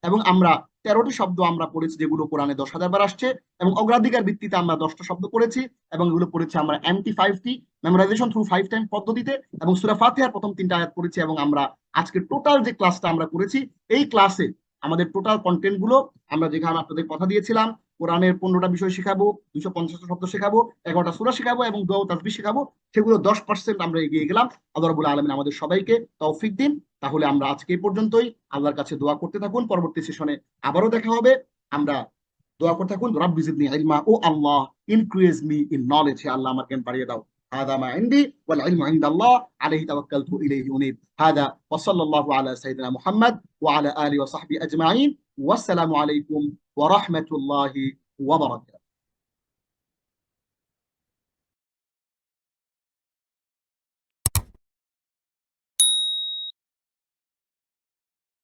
এবং আমরা 13টি শব্দ আমরা পড়েছি যেগুলো কোরআনে 10,000 বার আসছে, এবং অগ্রাধিকার ভিত্তিতে আমরা 10টা শব্দ পড়েছি, এবং এগুলো পড়েছি আমরা MT5T, মেমোরাইজেশন থ্রু 5 টাইম পদ্ধতিতে, এবং সূরা ফাতিহার প্রথম 3টা আয়াত পড়েছি। এবং আমরা আজকে টোটাল যে ক্লাসটা আমরা করেছি, এই ক্লাসে আমাদের টোটাল কন্টেন্ট গুলো আমরা যেখানে আপনাদের কথা দিয়েছিলাম, কোরআনের 15টা বিষয় শেখাবো, 250টা শব্দ শেখাবো, 11টা সূরা শেখাবো এবং দোয়া ও তাসবিহ শেখাবো, সেগুলো 10% আমরা এগিয়ে গেলাম। আল্লাহ রাব্বুল আলামিন আমাদের সবাইকে তৌফিক দিন। তাহলে আমরা আজকে এই পর্যন্তই। আল্লাহর কাছে দোয়া করতে থাকুন। পরবর্তী সেশনে আবারও দেখা হবে। আমরা দোয়া করতে থাকুন, রাব্বি জিদনি ইলমা, ও আল্লাহ ইনক্রিজ মি ইন নলেজ, হে আল্লাহ আমার জ্ঞান বাড়িয়ে দাও। هذا ما عندي والعلم عند الله عليه توكلت إليه أنيب. هذا وصلى الله على سيدنا محمد وعلى آله وصحبه أجمعين. والسلام عليكم ورحمة الله وبركاته.